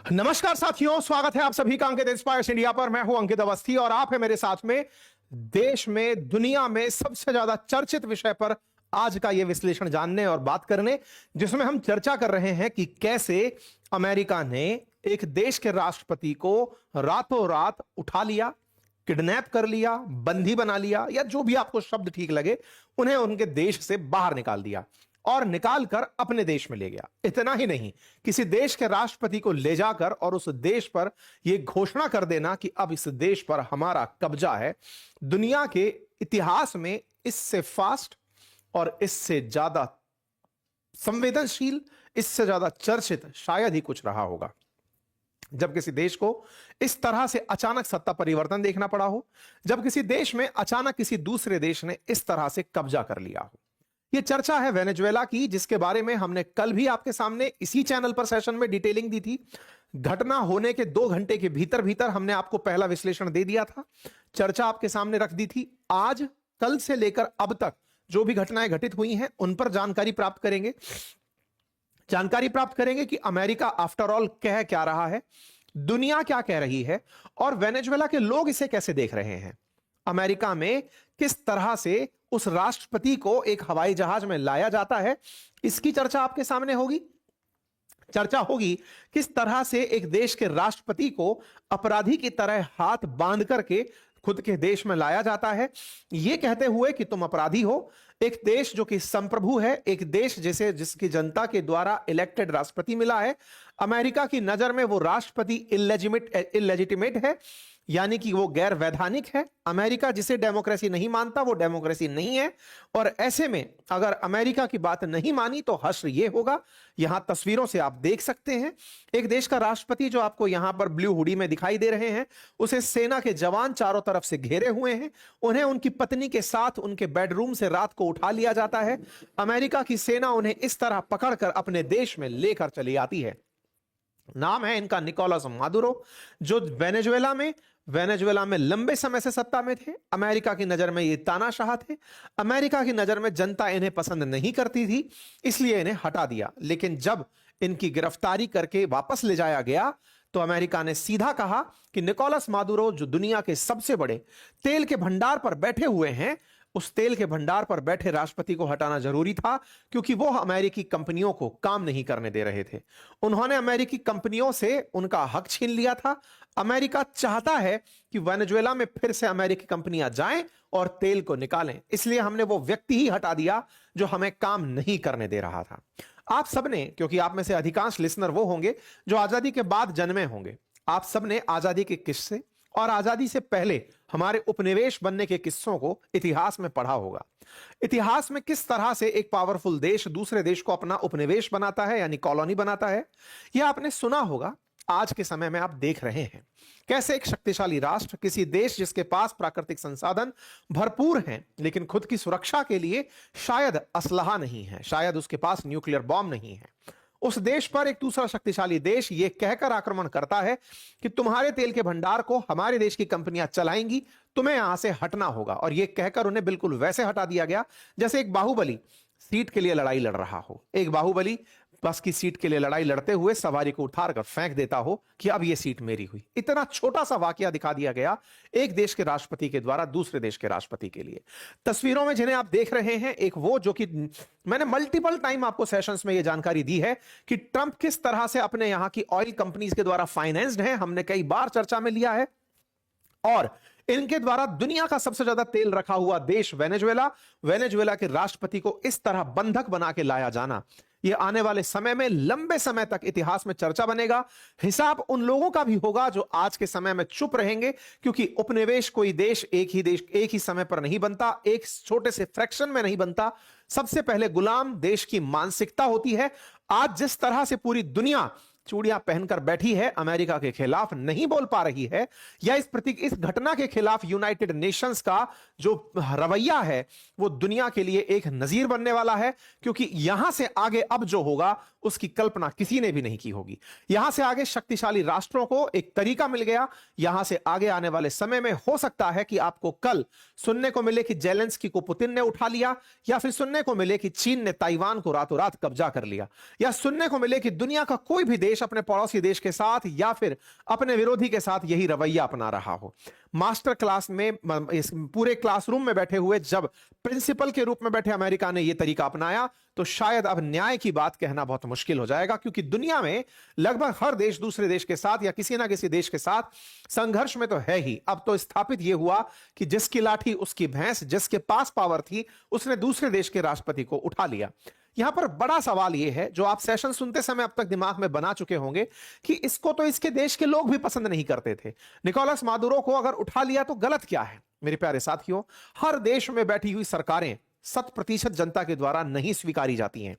नमस्कार साथियों, स्वागत है आप सभी का अंकित इंस्पायर्स इंडिया पर। मैं हूं अंकित अवस्थी और आप है मेरे साथ में देश में, दुनिया में सबसे ज्यादा चर्चित विषय पर आज का यह विश्लेषण जानने और बात करने, जिसमें हम चर्चा कर रहे हैं कि कैसे अमेरिका ने एक देश के राष्ट्रपति को रातों रात उठा लिया, किडनैप कर लिया, बंदी बना लिया, या जो भी आपको शब्द ठीक लगे, उन्हें उनके देश से बाहर निकाल दिया और निकाल कर अपने देश में ले गया। इतना ही नहीं, किसी देश के राष्ट्रपति को ले जाकर और उस देश पर यह घोषणा कर देना कि अब इस देश पर हमारा कब्जा है। दुनिया के इतिहास में इससे फास्ट और इससे ज्यादा संवेदनशील, इससे ज्यादा चर्चित शायद ही कुछ रहा होगा। जब किसी देश को इस तरह से अचानक सत्ता परिवर्तन देखना पड़ा हो, जब किसी देश में अचानक किसी दूसरे देश ने इस तरह से कब्जा कर लिया हो। यह चर्चा है वेनेजुएला की, जिसके बारे में हमने कल भी आपके सामने इसी चैनल पर सेशन में डिटेलिंग दी थी। घटना होने के 2 घंटे के भीतर भीतर हमने आपको पहला विश्लेषण दे दिया था, चर्चा आपके सामने रख दी थी। आज कल से लेकर अब तक जो भी घटनाएं घटित हुई हैं उन पर जानकारी प्राप्त करेंगे कि अमेरिका आफ्टर ऑल कह क्या रहा है, दुनिया क्या कह रही है और वेनेजुएला के लोग इसे कैसे देख रहे हैं। अमेरिका में किस तरह से उस राष्ट्रपति को एक हवाई जहाज में लाया जाता है, इसकी चर्चा आपके सामने होगी। चर्चा होगी किस तरह से एक देश के राष्ट्रपति को अपराधी की तरह हाथ बांध करके खुद के देश में लाया जाता है, यह कहते हुए कि तुम अपराधी हो। एक देश जो कि संप्रभु है, एक देश जिसकी जनता के द्वारा इलेक्टेड राष्ट्रपति मिला है, अमेरिका की नजर में वो राष्ट्रपति इलेजिटिमेट है, यानी कि वो गैर वैधानिक है। अमेरिका जिसे डेमोक्रेसी नहीं मानता वो डेमोक्रेसी नहीं है। और ऐसे में अगर अमेरिका की बात नहीं मानी तो हश्र ये होगा। यहां तस्वीरों से आप देख सकते हैं एक देश का राष्ट्रपति जो आपको यहां पर ब्लू हुडी में दिखाई दे रहे हैं, उसे सेना के जवान चारों तरफ से घेरे हुए हैं। उन्हें उनकी पत्नी के साथ उनके बेडरूम से रात को उठा लिया जाता है। अमेरिका की सेना उन्हें इस तरह पकड़कर अपने देश में लेकर चली आती है। नाम है इनका निकोलस मादुरो, जो वेनेजुएला में लंबे समय से सत्ता में थे। अमेरिका की नजर में ये तानाशाह थे। अमेरिका की नजर में जनता इन्हें पसंद नहीं करती थी, इसलिए इन्हें हटा दिया। लेकिन जब इनकी गिरफ्तारी करके वापस ले जाया गया तो अमेरिका ने सीधा कहा कि निकोलस मादुरो जो दुनिया के सबसे बड़े तेल के भंडार पर बैठे हुए हैं, उस तेल के भंडार पर बैठे राष्ट्रपति को हटाना जरूरी था, क्योंकि वो अमेरिकी कंपनियों को काम नहीं करने दे रहे थे। उन्होंने अमेरिकी कंपनियों से उनका हक छीन लिया था। अमेरिका चाहता है कि वेनेजुएला में फिर से अमेरिकी कंपनियां जाएं और तेल को निकालें, इसलिए हमने वो व्यक्ति ही हटा दिया जो हमें काम नहीं करने दे रहा था। आप सबने, क्योंकि आप में से अधिकांश लिसनर वो होंगे जो आजादी के बाद जन्मे होंगे, आप सबने आजादी के किस्से और आजादी से पहले हमारे उपनिवेश बनने के किस्सों को इतिहास में पढ़ा होगा। इतिहास में किस तरह से एक पावरफुल देश दूसरे देश को अपना उपनिवेश बनाता है, यानी कॉलोनी बनाता है, यह आपने सुना होगा। आज के समय में आप देख रहे हैं कैसे एक शक्तिशाली राष्ट्र, किसी देश जिसके पास प्राकृतिक संसाधन भरपूर हैं, लेकिन खुद की सुरक्षा के लिए शायद असलहा नहीं है, शायद उसके पास न्यूक्लियर बॉम्ब नहीं है, उस देश पर एक दूसरा शक्तिशाली देश यह कहकर आक्रमण करता है कि तुम्हारे तेल के भंडार को हमारे देश की कंपनियां चलाएंगी, तुम्हें यहां से हटना होगा। और यह कहकर उन्हें बिल्कुल वैसे हटा दिया गया जैसे एक बाहुबली सीट के लिए लड़ाई लड़ रहा हो। एक बाहुबली बस की सीट के लिए लड़ाई लड़ते हुए सवारी को उठाकर फेंक देता हो कि अब यह सीट मेरी हुई। इतना छोटा सा वाकया दिखा दिया गया एक देश के राष्ट्रपति के द्वारा दूसरे देश के राष्ट्रपति के लिए। तस्वीरों में जिन्हें आप देख रहे हैं, एक वो जो कि मैंने मल्टीपल टाइम आपको सेशंस में यह जानकारी दी है कि ट्रंप किस तरह से अपने यहां की ऑयल कंपनीज के द्वारा फाइनेंस्ड है, हमने कई बार चर्चा में लिया है। और इनके द्वारा दुनिया का सबसे ज्यादा तेल रखा हुआ देश वेनेजुएला के राष्ट्रपति को इस तरह बंधक बना के लाया जाना, यह आने वाले समय में लंबे समय तक इतिहास में चर्चा बनेगा। हिसाब उन लोगों का भी होगा जो आज के समय में चुप रहेंगे, क्योंकि उपनिवेश कोई देश एक ही समय पर नहीं बनता, एक छोटे से फ्रैक्शन में नहीं बनता। सबसे पहले गुलाम देश की मानसिकता होती है। आज जिस तरह से पूरी दुनिया चूड़ियां पहनकर बैठी है, अमेरिका के खिलाफ नहीं बोल पा रही है, या इस घटना के खिलाफ यूनाइटेड नेशंस का जो रवैया है वो दुनिया के लिए एक नजीर बनने वाला है, क्योंकि यहां से आगे अब जो होगा उसकी कल्पना किसी ने भी नहीं की होगी। यहां से आगे शक्तिशाली राष्ट्रों को एक तरीका मिल गया। यहां से आगे आने वाले समय में हो सकता है कि आपको कल सुनने को मिले कि जेलेंस्की को पुतिन ने उठा लिया, या फिर सुनने को मिले कि चीन ने ताइवान को रातों रात कब्जा कर लिया, या सुनने को मिले कि दुनिया का कोई भी देश देश अपने पड़ोसी देश के साथ या फिर अपने विरोधी के साथ यही रवैया अपना रहा हो। मास्टर क्लास में, इस पूरे क्लासरूम में बैठे हुए जब प्रिंसिपल के रूप में बैठे अमेरिका ने यह तरीका अपनाया, तो शायद अब न्याय की बात कहना बहुत मुश्किल हो जाएगा, क्योंकि दुनिया में लगभग हर देश दूसरे देश के साथ या किसी ना किसी देश के साथ संघर्ष में तो है ही। अब तो स्थापित यह हुआ कि जिसकी लाठी उसकी भैंस, जिसके पास पावर थी उसने दूसरे देश के राष्ट्रपति को उठा लिया। यहां पर बड़ा सवाल यह है, जो आप सेशन सुनते समय अब तक दिमाग में बना चुके होंगे, कि इसको तो इसके देश के लोग भी पसंद नहीं करते थे। निकोलस मादुरो को अगर उठा लिया तो गलत क्या है? मेरे प्यारे साथियों, हर देश में बैठी हुई सरकारें 100% जनता के द्वारा नहीं स्वीकारी जाती हैं।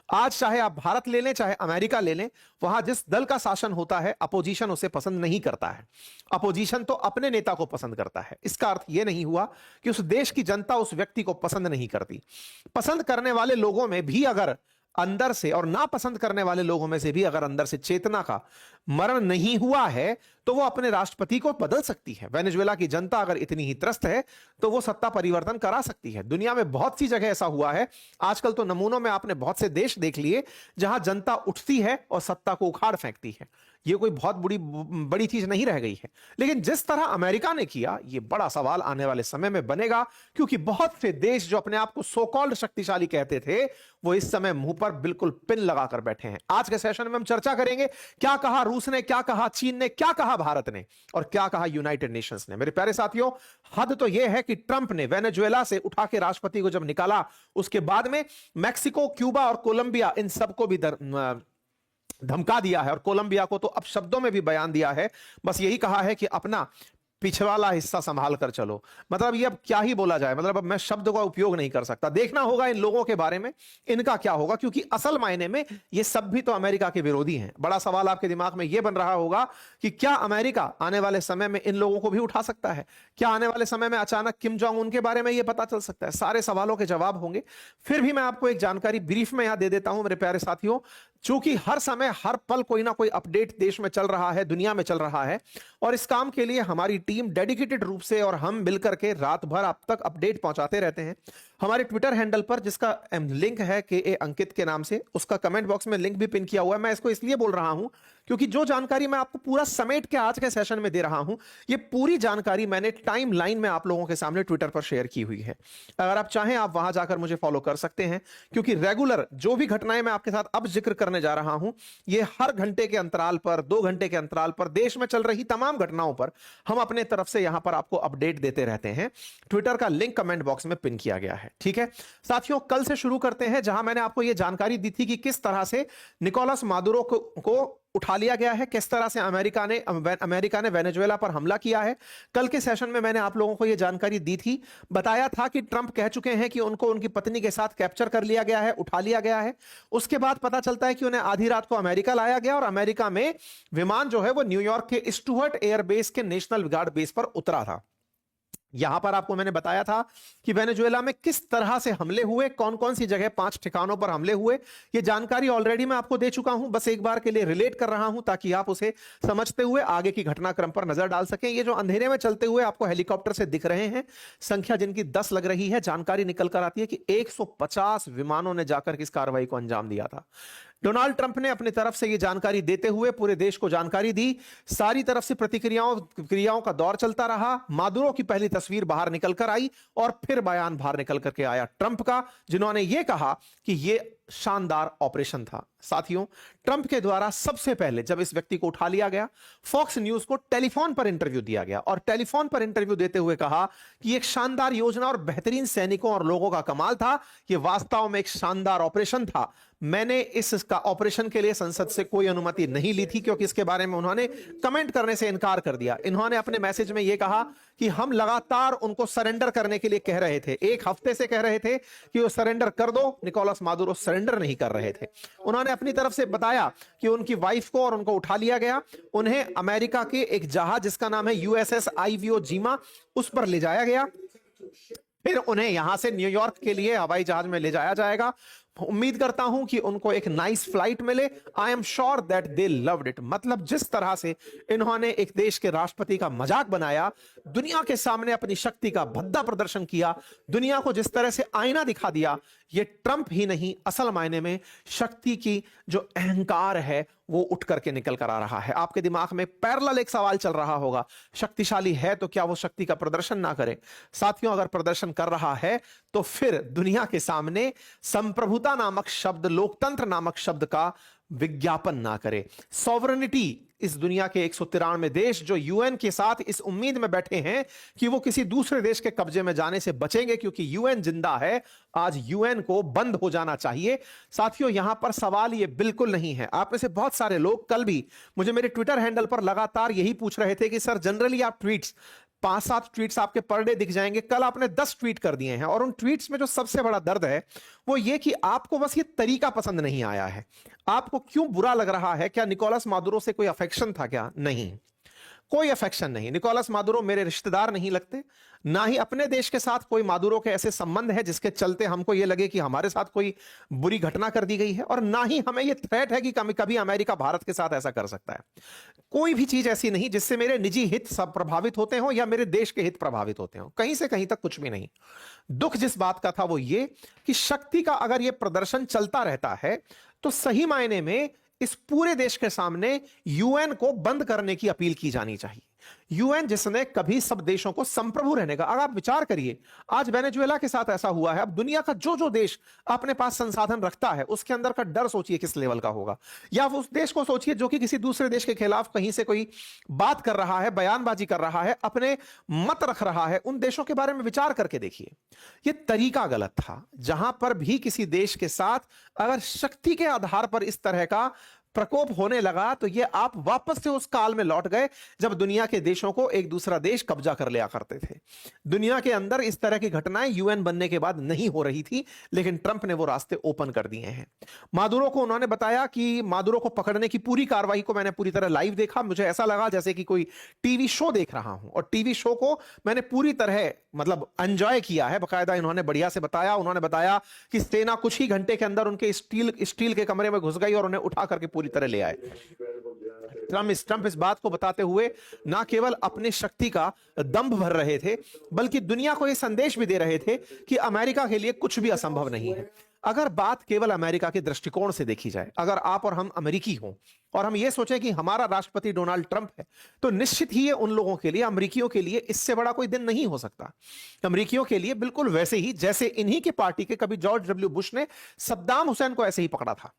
आज चाहे आप भारत ले लें, चाहे अमेरिका ले लें, वहां जिस दल का शासन होता है अपोजिशन उसे पसंद नहीं करता है। अपोजिशन तो अपने नेता को पसंद करता है। इसका अर्थ यह नहीं हुआ कि उस देश की जनता उस व्यक्ति को पसंद नहीं करती। पसंद करने वाले लोगों में भी अगर अंदर से, और नापसंद करने वाले लोगों में से भी अगर अंदर से चेतना का मरण नहीं हुआ है, तो वो अपने राष्ट्रपति को बदल सकती है। वेनेजुएला की जनता अगर इतनी ही त्रस्त है तो वो सत्ता परिवर्तन करा सकती है। दुनिया में बहुत सी जगह ऐसा हुआ है। आजकल तो नमूनों में आपने बहुत से देश देख लिए जहां जनता उठती है और सत्ता को उखाड़ फेंकती है। ये कोई बहुत बड़ी चीज नहीं रह गई है। लेकिन जिस तरह अमेरिका ने किया, ये बड़ा सवाल आने वाले समय में बनेगा, क्योंकि बहुत से देश जो अपने आप को सो कॉल्ड शक्तिशाली कहते थे, वो इस समय मुंह पर बिल्कुल पिन लगाकर बैठे हैं। आज के सेशन में हम चर्चा करेंगे क्या कहा रूस ने, क्या कहा चीन ने, क्या कहा भारत ने, और क्या कहा यूनाइटेड नेशंस ने। मेरे प्यारे साथियों, हद तो यह है कि ट्रंप ने वेनेजुएला से उठा के राष्ट्रपति को जब निकाला, उसके बाद में मैक्सिको, क्यूबा और कोलंबिया, इन सबको भी धमका दिया है। और कोलंबिया को तो अब शब्दों में भी बयान दिया है, बस यही कहा है कि अपना पिछवाला हिस्सा संभाल कर चलो। मतलब ये अब क्या ही बोला जाए, मतलब अब मैं शब्द का उपयोग नहीं कर सकता। देखना होगा इन लोगों के बारे में, इनका क्या होगा, क्योंकि असल मायने में ये सब भी तो अमेरिका के विरोधी हैं। बड़ा सवाल आपके दिमाग में यह बन रहा होगा कि क्या अमेरिका आने वाले समय में इन लोगों को भी उठा सकता है? क्या आने वाले समय में अचानक किम जोंग उन के बारे में यह पता चल सकता है? सारे सवालों के जवाब होंगे। फिर भी मैं आपको एक जानकारी ब्रीफ में यहां दे देता हूं मेरे प्यारे साथियों, चूंकि हर समय हर पल कोई ना कोई अपडेट देश में चल रहा है, दुनिया में चल रहा है, और इस काम के लिए हमारी टीम डेडिकेटेड रूप से और हम मिलकर के रात भर आप तक अपडेट पहुंचाते रहते हैं। हमारे ट्विटर हैंडल पर, जिसका लिंक है के अंकित के नाम से, उसका कमेंट बॉक्स में लिंक भी पिन किया हुआ है। मैं इसको इसलिए बोल रहा हूं क्योंकि जो जानकारी मैं आपको पूरा समेट के आज के सेशन में दे रहा हूं, ये पूरी जानकारी मैंने टाइम लाइन में आप लोगों के सामने ट्विटर पर शेयर की हुई है। अगर आप चाहें आप वहां जाकर मुझे फॉलो कर सकते हैं, क्योंकि रेगुलर जो भी घटनाएं मैं आपके साथ अब जिक्र करने जा रहा हूं, ये हर घंटे के अंतराल पर, 2 घंटे के अंतराल पर देश में चल रही तमाम घटनाओं पर हम अपने तरफ से यहां पर आपको अपडेट देते रहते हैं। ट्विटर का लिंक कमेंट बॉक्स में पिन किया गया है। ठीक है साथियों, कल से शुरू करते हैं, जहां मैंने आपको यह जानकारी दी थी कि किस तरह से निकोलस मादुरो को उठा लिया गया है, किस तरह से अमेरिका ने वेनेजुएला पर हमला किया है। कल के सेशन में मैंने आप लोगों को यह जानकारी दी थी, बताया था कि ट्रंप कह चुके हैं कि उनको उनकी पत्नी के साथ कैप्चर कर लिया गया है, उठा लिया गया है। उसके बाद पता चलता है कि उन्हें आधी रात को अमेरिका लाया गया, और अमेरिका में विमान जो है वो न्यूयॉर्क के स्टुअर्ट एयरबेस के नेशनल गार्ड बेस पर उतरा था। यहां पर आपको मैंने बताया था कि वेनेजुएला में किस तरह से हमले हुए, कौन कौन सी जगह 5 ठिकानों पर हमले हुए। यह जानकारी ऑलरेडी मैं आपको दे चुका हूं, बस एक बार के लिए रिलेट कर रहा हूं ताकि आप उसे समझते हुए आगे की घटनाक्रम पर नजर डाल सकें। ये जो अंधेरे में चलते हुए आपको हेलीकॉप्टर से दिख रहे हैं, संख्या जिनकी 10 लग रही है, जानकारी निकल कर आती है कि 150 विमानों ने जाकर इस कार्रवाई को अंजाम दिया था। डोनाल्ड ट्रंप ने अपनी तरफ से यह जानकारी देते हुए पूरे देश को जानकारी दी। सारी तरफ से क्रियाओं का दौर चलता रहा। मादुरो की पहली तस्वीर बाहर निकल कर आई और फिर बयान बाहर निकल करके आया ट्रंप का, जिन्होंने यह कहा कि यह शानदार ऑपरेशन था। साथियों, ट्रंप के द्वारा सबसे पहले जब इस व्यक्ति को उठा लिया गया, फॉक्स न्यूज को टेलीफोन पर इंटरव्यू दिया गया, और टेलीफोन पर इंटरव्यू देते हुए कहा कि एक शानदार योजना और बेहतरीन सैनिकों और लोगों का कमाल था। यह वास्तव में एक शानदार ऑपरेशन था। मैंने इसका ऑपरेशन के लिए संसद से कोई अनुमति नहीं ली थी, क्योंकि इसके बारे में उन्होंने कमेंट करने से इनकार कर दिया। इन्होंने अपने मैसेज में यह कहा कि हम लगातार उनको सरेंडर करने के लिए कह रहे थे, 1 हफ्ते से कह रहे थे कि वो सरेंडर कर दो। निकोलस मादुरो सरेंडर नहीं कर रहे थे। उन्होंने अपनी तरफ से बताया कि उनकी वाइफ को और उनको उठा लिया गया। उन्हें अमेरिका के एक जहाज जिसका नाम है USS आइवो जीमा, उस पर ले जाया गया। फिर उन्हें यहां से न्यूयॉर्क के लिए हवाई जहाज में ले जाया जाएगा। उम्मीद करता हूं कि उनको एक नाइस फ्लाइट मिले। I am sure that they loved it. मतलब जिस तरह से इन्होंने एक देश के राष्ट्रपति का मजाक बनाया, दुनिया के सामने अपनी शक्ति का भद्दा प्रदर्शन किया, दुनिया को जिस तरह से आईना दिखा दिया, ये ट्रंप ही नहीं, असल मायने में शक्ति की जो अहंकार है वो उठ करके निकल कर आ रहा है। आपके दिमाग में पैरेलल एक सवाल चल रहा होगा, शक्तिशाली है तो क्या वो शक्ति का प्रदर्शन ना करे? साथियों, अगर प्रदर्शन कर रहा है तो फिर दुनिया के सामने संप्रभुता नामक शब्द, लोकतंत्र नामक शब्द का विज्ञापन ना करे। सॉवरेनिटी, इस दुनिया के 193 देश जो यूएन के साथ इस उम्मीद में बैठे हैं कि वो किसी दूसरे देश के कब्जे में जाने से बचेंगे क्योंकि यूएन जिंदा है, आज यूएन को बंद हो जाना चाहिए। साथियों, यहां पर सवाल ये बिल्कुल नहीं है। आप में से बहुत सारे लोग कल भी मुझे मेरे ट्विटर हैंडल पर लगातार यही पूछ रहे थे कि सर जनरली आप ट्वीट्स 5-7 ट्वीट्स आपके पर डे दिख जाएंगे, कल आपने 10 ट्वीट कर दिए हैं। और उन ट्वीट्स में जो सबसे बड़ा दर्द है वो ये कि आपको बस ये तरीका पसंद नहीं आया है। आपको क्यों बुरा लग रहा है? क्या निकोलस मादुरो से कोई अफेक्शन था क्या? नहीं, कोई अफेक्शन नहीं। निकोलस मादुरो मेरे रिश्तेदार नहीं लगते, ना ही अपने देश के साथ कोई मादुरो के ऐसे संबंध है जिसके चलते हमको यह लगे कि हमारे साथ कोई बुरी घटना कर दी गई है, और ना ही हमें यह थ्रेट है कि कभी अमेरिका भारत के साथ ऐसा कर सकता है। कोई भी चीज ऐसी नहीं जिससे मेरे निजी हित सब प्रभावित होते हो या मेरे देश के हित प्रभावित होते हो, कहीं से कहीं तक कुछ भी नहीं। दुख जिस बात का था वो ये कि शक्ति का अगर यह प्रदर्शन चलता रहता है तो सही मायने में इस पूरे देश के सामने यूएन को बंद करने की अपील की जानी चाहिए। यूएन जिसने कभी सब देशों को संप्रभु रहने का, अगर आप विचार करिए, आज वेनेजुएला के साथ ऐसा हुआ है। अब दुनिया का जो जो देश अपने पास संसाधन रखता है उसके अंदर का डर सोचिए किस लेवल का होगा। या उस देश को सोचिए जो कि किसी दूसरे देश के खिलाफ कहीं से कोई बात कर रहा है, बयानबाजी कर रहा है, अपने मत रख रहा है। उन देशों के बारे में विचार करके देखिए, यह तरीका गलत था। जहां पर भी किसी देश के साथ अगर शक्ति के आधार पर इस तरह का प्रकोप होने लगा तो ये आप वापस से उस काल में लौट गए जब दुनिया के देशों को एक दूसरा देश कब्जा कर लिया करते थे। दुनिया के अंदर इस तरह की घटनाएं यूएन बनने के बाद नहीं हो रही थी, लेकिन ट्रंप ने वो रास्ते ओपन कर दिए हैं। मादुरो को उन्होंने बताया कि मादुरो को पकड़ने की पूरी कार्रवाई को मैंने पूरी तरह लाइव देखा। मुझे ऐसा लगा जैसे कि कोई टीवी शो देख रहा हूं, और टीवी शो को मैंने पूरी तरह मतलब एंजॉय किया है। बकायदा इन्होंने बढ़िया से बताया। उन्होंने बताया कि सेना कुछ ही घंटे के अंदर उनके स्टील के कमरे में घुस गई और उन्हें उठा करके पूरी तरह ले आए। ट्रंप इस बात को बताते हुए ना केवल अपने शक्ति का दंभ भर रहे थे, बल्कि दुनिया को यह संदेश भी दे रहे थे कि अमेरिका के लिए कुछ भी असंभव नहीं है। अगर बात केवल अमेरिका के दृष्टिकोण से देखी जाए, अगर आप और हम अमेरिकी हों और हम ये सोचें कि हमारा राष्ट्रपति डोनाल्ड ट्रंप है, तो निश्चित ही ये उन लोगों के लिए, अमेरिकियों के लिए इससे बड़ा कोई दिन नहीं हो सकता। अमेरिकियों के लिए बिल्कुल वैसे ही जैसे इन्हीं के पार्टी के कभी जॉर्ज डब्ल्यू बुश ने सद्दाम हुसैन को ऐसे ही पकड़ा था।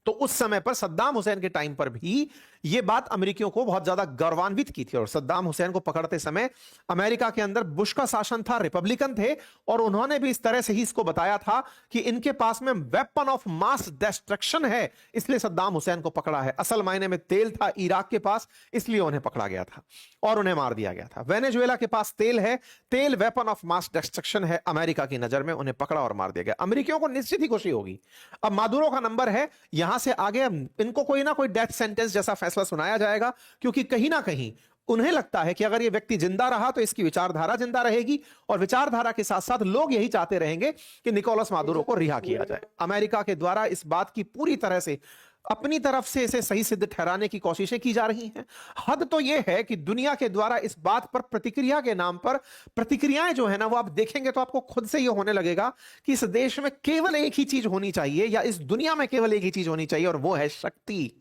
तो उस समय पर सद्दाम हुसैन के टाइम पर भी यह बात अमेरिकियों को बहुत ज्यादा गौरवान्वित की थी। और सद्दाम हुसैन को पकड़ते समय अमेरिका के अंदर बुश का शासन था, रिपब्लिकन थे, और उन्होंने भी इस तरह से ही इसको बताया था कि इनके पास में वेपन ऑफ मास डिस्ट्रक्शन है, इसलिए सद्दाम हुसैन को पकड़ा है। असल मायने में तेल था इराक के पास, इसलिए उन्हें पकड़ा गया था और उन्हें मार दिया गया था। वेनेजुएला के पास तेल है, तेल वेपन ऑफ मास डिस्ट्रक्शन है, अमेरिका की नजर में उन्हें पकड़ा और मार दिया गया। अमेरिकियों को निश्चित ही खुशी होगी। अब मादुरो का नंबर है, यहां से आगे इनको कोई ना कोई डेथ सेंटेंस जैसा फैसला सुनाया जाएगा, क्योंकि कहीं ना कहीं उन्हें लगता है कि अगर यह व्यक्ति जिंदा रहा तो इसकी विचारधारा जिंदा रहेगी, और विचारधारा के साथ साथ लोग यही चाहते रहेंगे कि निकोलस मादुरो को रिहा किया जाए। अमेरिका के द्वारा इस बात की पूरी तरह से अपनी तरफ से इसे सही सिद्ध ठहराने की कोशिशें की जा रही हैं। हद तो यह है कि दुनिया के द्वारा इस बात पर प्रतिक्रिया के नाम पर प्रतिक्रियाएं जो है ना, वो आप देखेंगे तो आपको खुद से यह होने लगेगा कि इस देश में केवल एक ही चीज होनी चाहिए, या इस दुनिया में केवल एक ही चीज होनी चाहिए, और वो है शक्ति।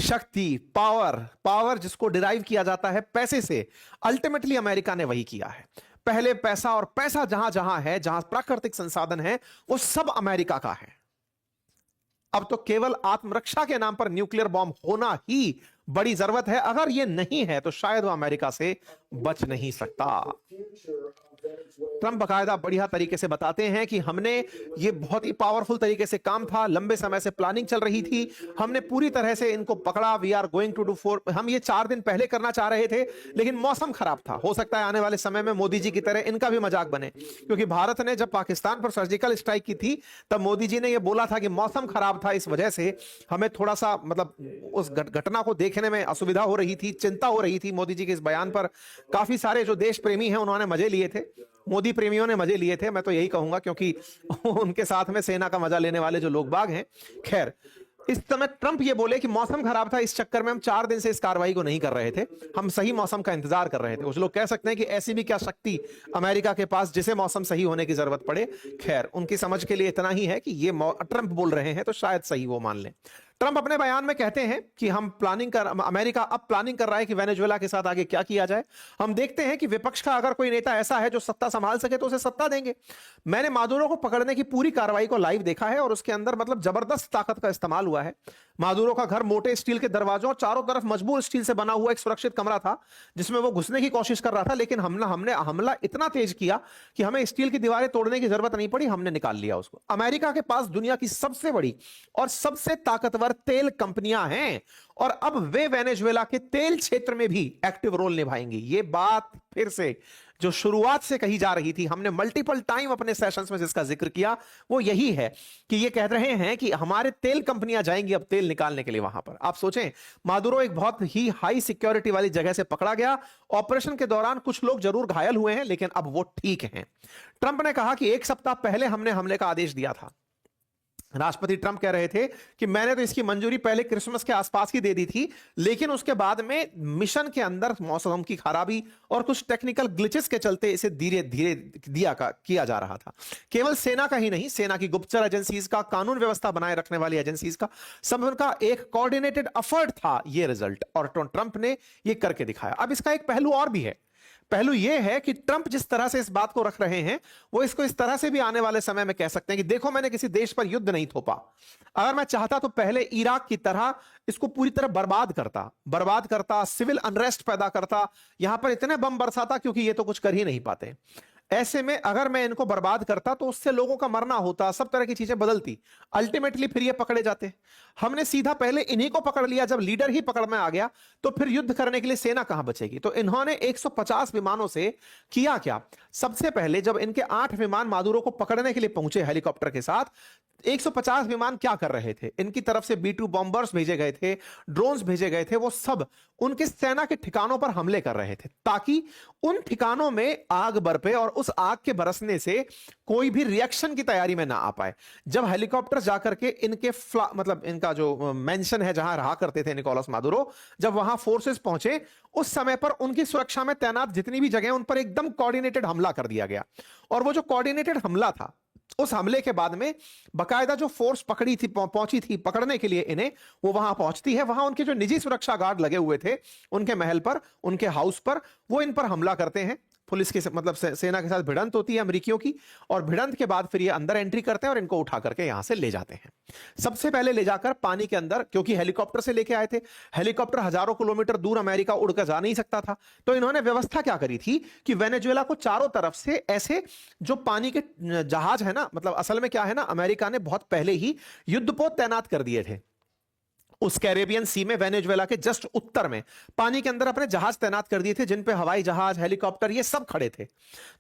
शक्ति, पावर जिसको डिराइव किया जाता है पैसे से। अल्टीमेटली अमेरिका ने वही किया है। पहले पैसा, और पैसा जहां जहां है, जहां प्राकृतिक संसाधन है, वो सब अमेरिका का है। अब तो केवल आत्मरक्षा के नाम पर न्यूक्लियर बॉम्ब होना ही बड़ी जरूरत है। अगर यह नहीं है तो शायद वो अमेरिका से बच नहीं सकता। ट्रंप बकायदा बढ़िया तरीके से बताते हैं कि हमने ये बहुत ही पावरफुल तरीके से काम था, लंबे समय से प्लानिंग चल रही थी, हमने पूरी तरह से इनको पकड़ा। We are going to do 4, हम ये 4 दिन पहले करना चाह रहे थे, लेकिन मौसम खराब था। हो सकता है आने वाले समय में मोदी जी की तरह इनका भी मजाक बने, क्योंकि भारत ने जब पाकिस्तान पर सर्जिकल स्ट्राइक की थी तब मोदी जी ने यह बोला था कि मौसम खराब था, इस वजह से हमें थोड़ा सा मतलब उस घटना को देखने में असुविधा हो रही थी, चिंता हो रही थी। मोदी जी के इस बयान पर काफी सारे जो देश प्रेमी हैं उन्होंने मजे लिए थे। मोदी प्रेमियों ने मजे लिए थे, मैं तो यही कहूंगा, क्योंकि उनके साथ में सेना का मजा लेने वाले जो लोग बाग हैं। खैर, इस समय ट्रंप ये बोले कि मौसम खराब था, इस चक्कर में हम 4 दिन से इस कार्रवाई को नहीं कर रहे थे, हम सही मौसम का इंतजार कर रहे थे। कुछ लोग कह सकते हैं कि ऐसी भी क्या शक्ति अमेरिका के पास जिसे मौसम सही होने की जरूरत पड़े। खैर, उनकी समझ के लिए इतना ही है कि ये ट्रंप बोल रहे हैं तो शायद सही वो मान लें। ट्रंप अपने बयान में कहते हैं कि अमेरिका अब प्लानिंग कर रहा है कि वेनेजुएला के साथ आगे क्या किया जाए। हम देखते हैं कि विपक्ष का अगर कोई नेता ऐसा है जो सत्ता संभाल सके तो उसे सत्ता देंगे। मैंने मादुरो को पकड़ने की पूरी कार्रवाई को लाइव देखा है और उसके अंदर मतलब जबरदस्त ताकत का इस्तेमाल हुआ है। मादुरो का घर मोटे स्टील के दरवाजों और चारों तरफ मजबूत स्टील से बना हुआ एक सुरक्षित कमरा था, जिसमें वो घुसने की कोशिश कर रहा था, लेकिन हमने हमला इतना तेज किया कि हमें स्टील की दीवारें तोड़ने की जरूरत नहीं पड़ी, हमने निकाल लिया उसको। अमेरिका के पास दुनिया की सबसे बड़ी और सबसे ताकतवर तेल कंपनियां हैं और अब वे वेनेजुएला के तेल क्षेत्र में भी एक्टिव रोल निभाएंगी। ये बात फिर से जो शुरुआत से कही जा रही थी, हमने मल्टीपल टाइम अपने सेशंस में जिसका जिक्र किया, वो यही है कि ये कह रहे हैं कि हमारे तेल कंपनियां जाएंगी अब तेल निकालने के लिए वहां पर। आप सोचें, मादुरो एक बहुत ही हाई सिक्योरिटी वाली जगह से पकड़ा गया। ऑपरेशन के दौरान कुछ लोग जरूर घायल हुए हैं, लेकिन अब वो ठीक हैं। ट्रंप ने कहा कि 1 सप्ताह पहले हमने हमले का आदेश दिया था। राष्ट्रपति ट्रंप कह रहे थे कि मैंने तो इसकी मंजूरी पहले क्रिसमस के आसपास ही दे दी थी, लेकिन उसके बाद में मिशन के अंदर मौसम की खराबी और कुछ टेक्निकल ग्लिचेस के चलते इसे धीरे धीरे किया जा रहा था। केवल सेना का ही नहीं, सेना की गुप्तचर एजेंसीज का, कानून व्यवस्था बनाए रखने वाली एजेंसीज का, सब का एक कोऑर्डिनेटेड एफर्ट था ये रिजल्ट, और ट्रंप ने ये करके दिखाया। अब इसका एक पहलू और भी है। पहलू यह है कि ट्रंप जिस तरह से इस बात को रख रहे हैं, वो इसको इस तरह से भी आने वाले समय में कह सकते हैं कि देखो, मैंने किसी देश पर युद्ध नहीं थोपा। अगर मैं चाहता तो पहले इराक की तरह इसको पूरी तरह बर्बाद करता, सिविल अनरेस्ट पैदा करता, यहां पर इतने बम बरसाता, क्योंकि ये तो कुछ कर ही नहीं पाते। ऐसे में अगर मैं इनको बर्बाद करता तो उससे लोगों का मरना होता, सब तरह की चीजें बदलती, अल्टीमेटली फिर ये पकड़े जाते। हमने सीधा पहले इन्हीं को पकड़ लिया। जब लीडर ही पकड़ में आ गया तो फिर युद्ध करने के लिए सेना कहां बचेगी। तो इन्होंने 150 विमानों से किया क्या? सबसे पहले जब इनके 8 विमान मादुरो को पकड़ने के लिए पहुंचे हेलीकॉप्टर के साथ, 150 विमान क्या कर रहे थे? इनकी तरफ से B-2 बॉम्बर्स भेजे गए थे, ड्रोन्स भेजे गए थे, वो सब उनके सेना के ठिकानों पर हमले कर रहे थे, ताकि उन ठिकानों में आग बरपे और उस आग के बरसने से कोई भी रिएक्शन की तैयारी में ना आ पाए। जब हेलीकॉप्टर जाकर के इनके मतलब इनका जो मेंशन है जहां रहा करते थे निकोलस मादुरो, जब वहां फोर्सेस पहुंचे, उस समय पर उनकी सुरक्षा में तैनात जितनी भी जगह उन पर एकदम कोऑर्डिनेटेड हमला कर दिया गया। और वो जो कोऑर्डिनेटेड हमला था, उस हमले के बाद में बकायदा जो फोर्स पहुंची थी पकड़ने के लिए इन्हें, वो वहां पहुंचती है। वहां उनके जो निजी सुरक्षा गार्ड लगे हुए थे, उनके महल पर, उनके हाउस पर, वो इन पर हमला करते हैं। पुलिस के मतलब सेना के साथ भिड़ंत होती है अमेरिकियों की, और भिड़ंत के बाद फिर ये अंदर एंट्री करते हैं और इनको उठा करके यहां से ले जाते हैं। सबसे पहले ले जाकर पानी के अंदर, क्योंकि हेलीकॉप्टर से लेके आए थे, हेलीकॉप्टर हजारों किलोमीटर दूर अमेरिका उड़कर जा नहीं सकता था, तो इन्होंने व्यवस्था क्या करी थी कि वेनेजुएला को चारों तरफ से ऐसे जो पानी के जहाज है ना, मतलब असल में क्या है ना, अमेरिका ने बहुत पहले ही युद्धपोत तैनात कर दिए थे। उस कैरेबियन सी में वेनेजुएला के जस्ट उत्तर में पानी के अंदर अपने जहाज तैनात कर दिए थे, जिन पे हवाई जहाज, हेलीकॉप्टर ये सब खड़े थे।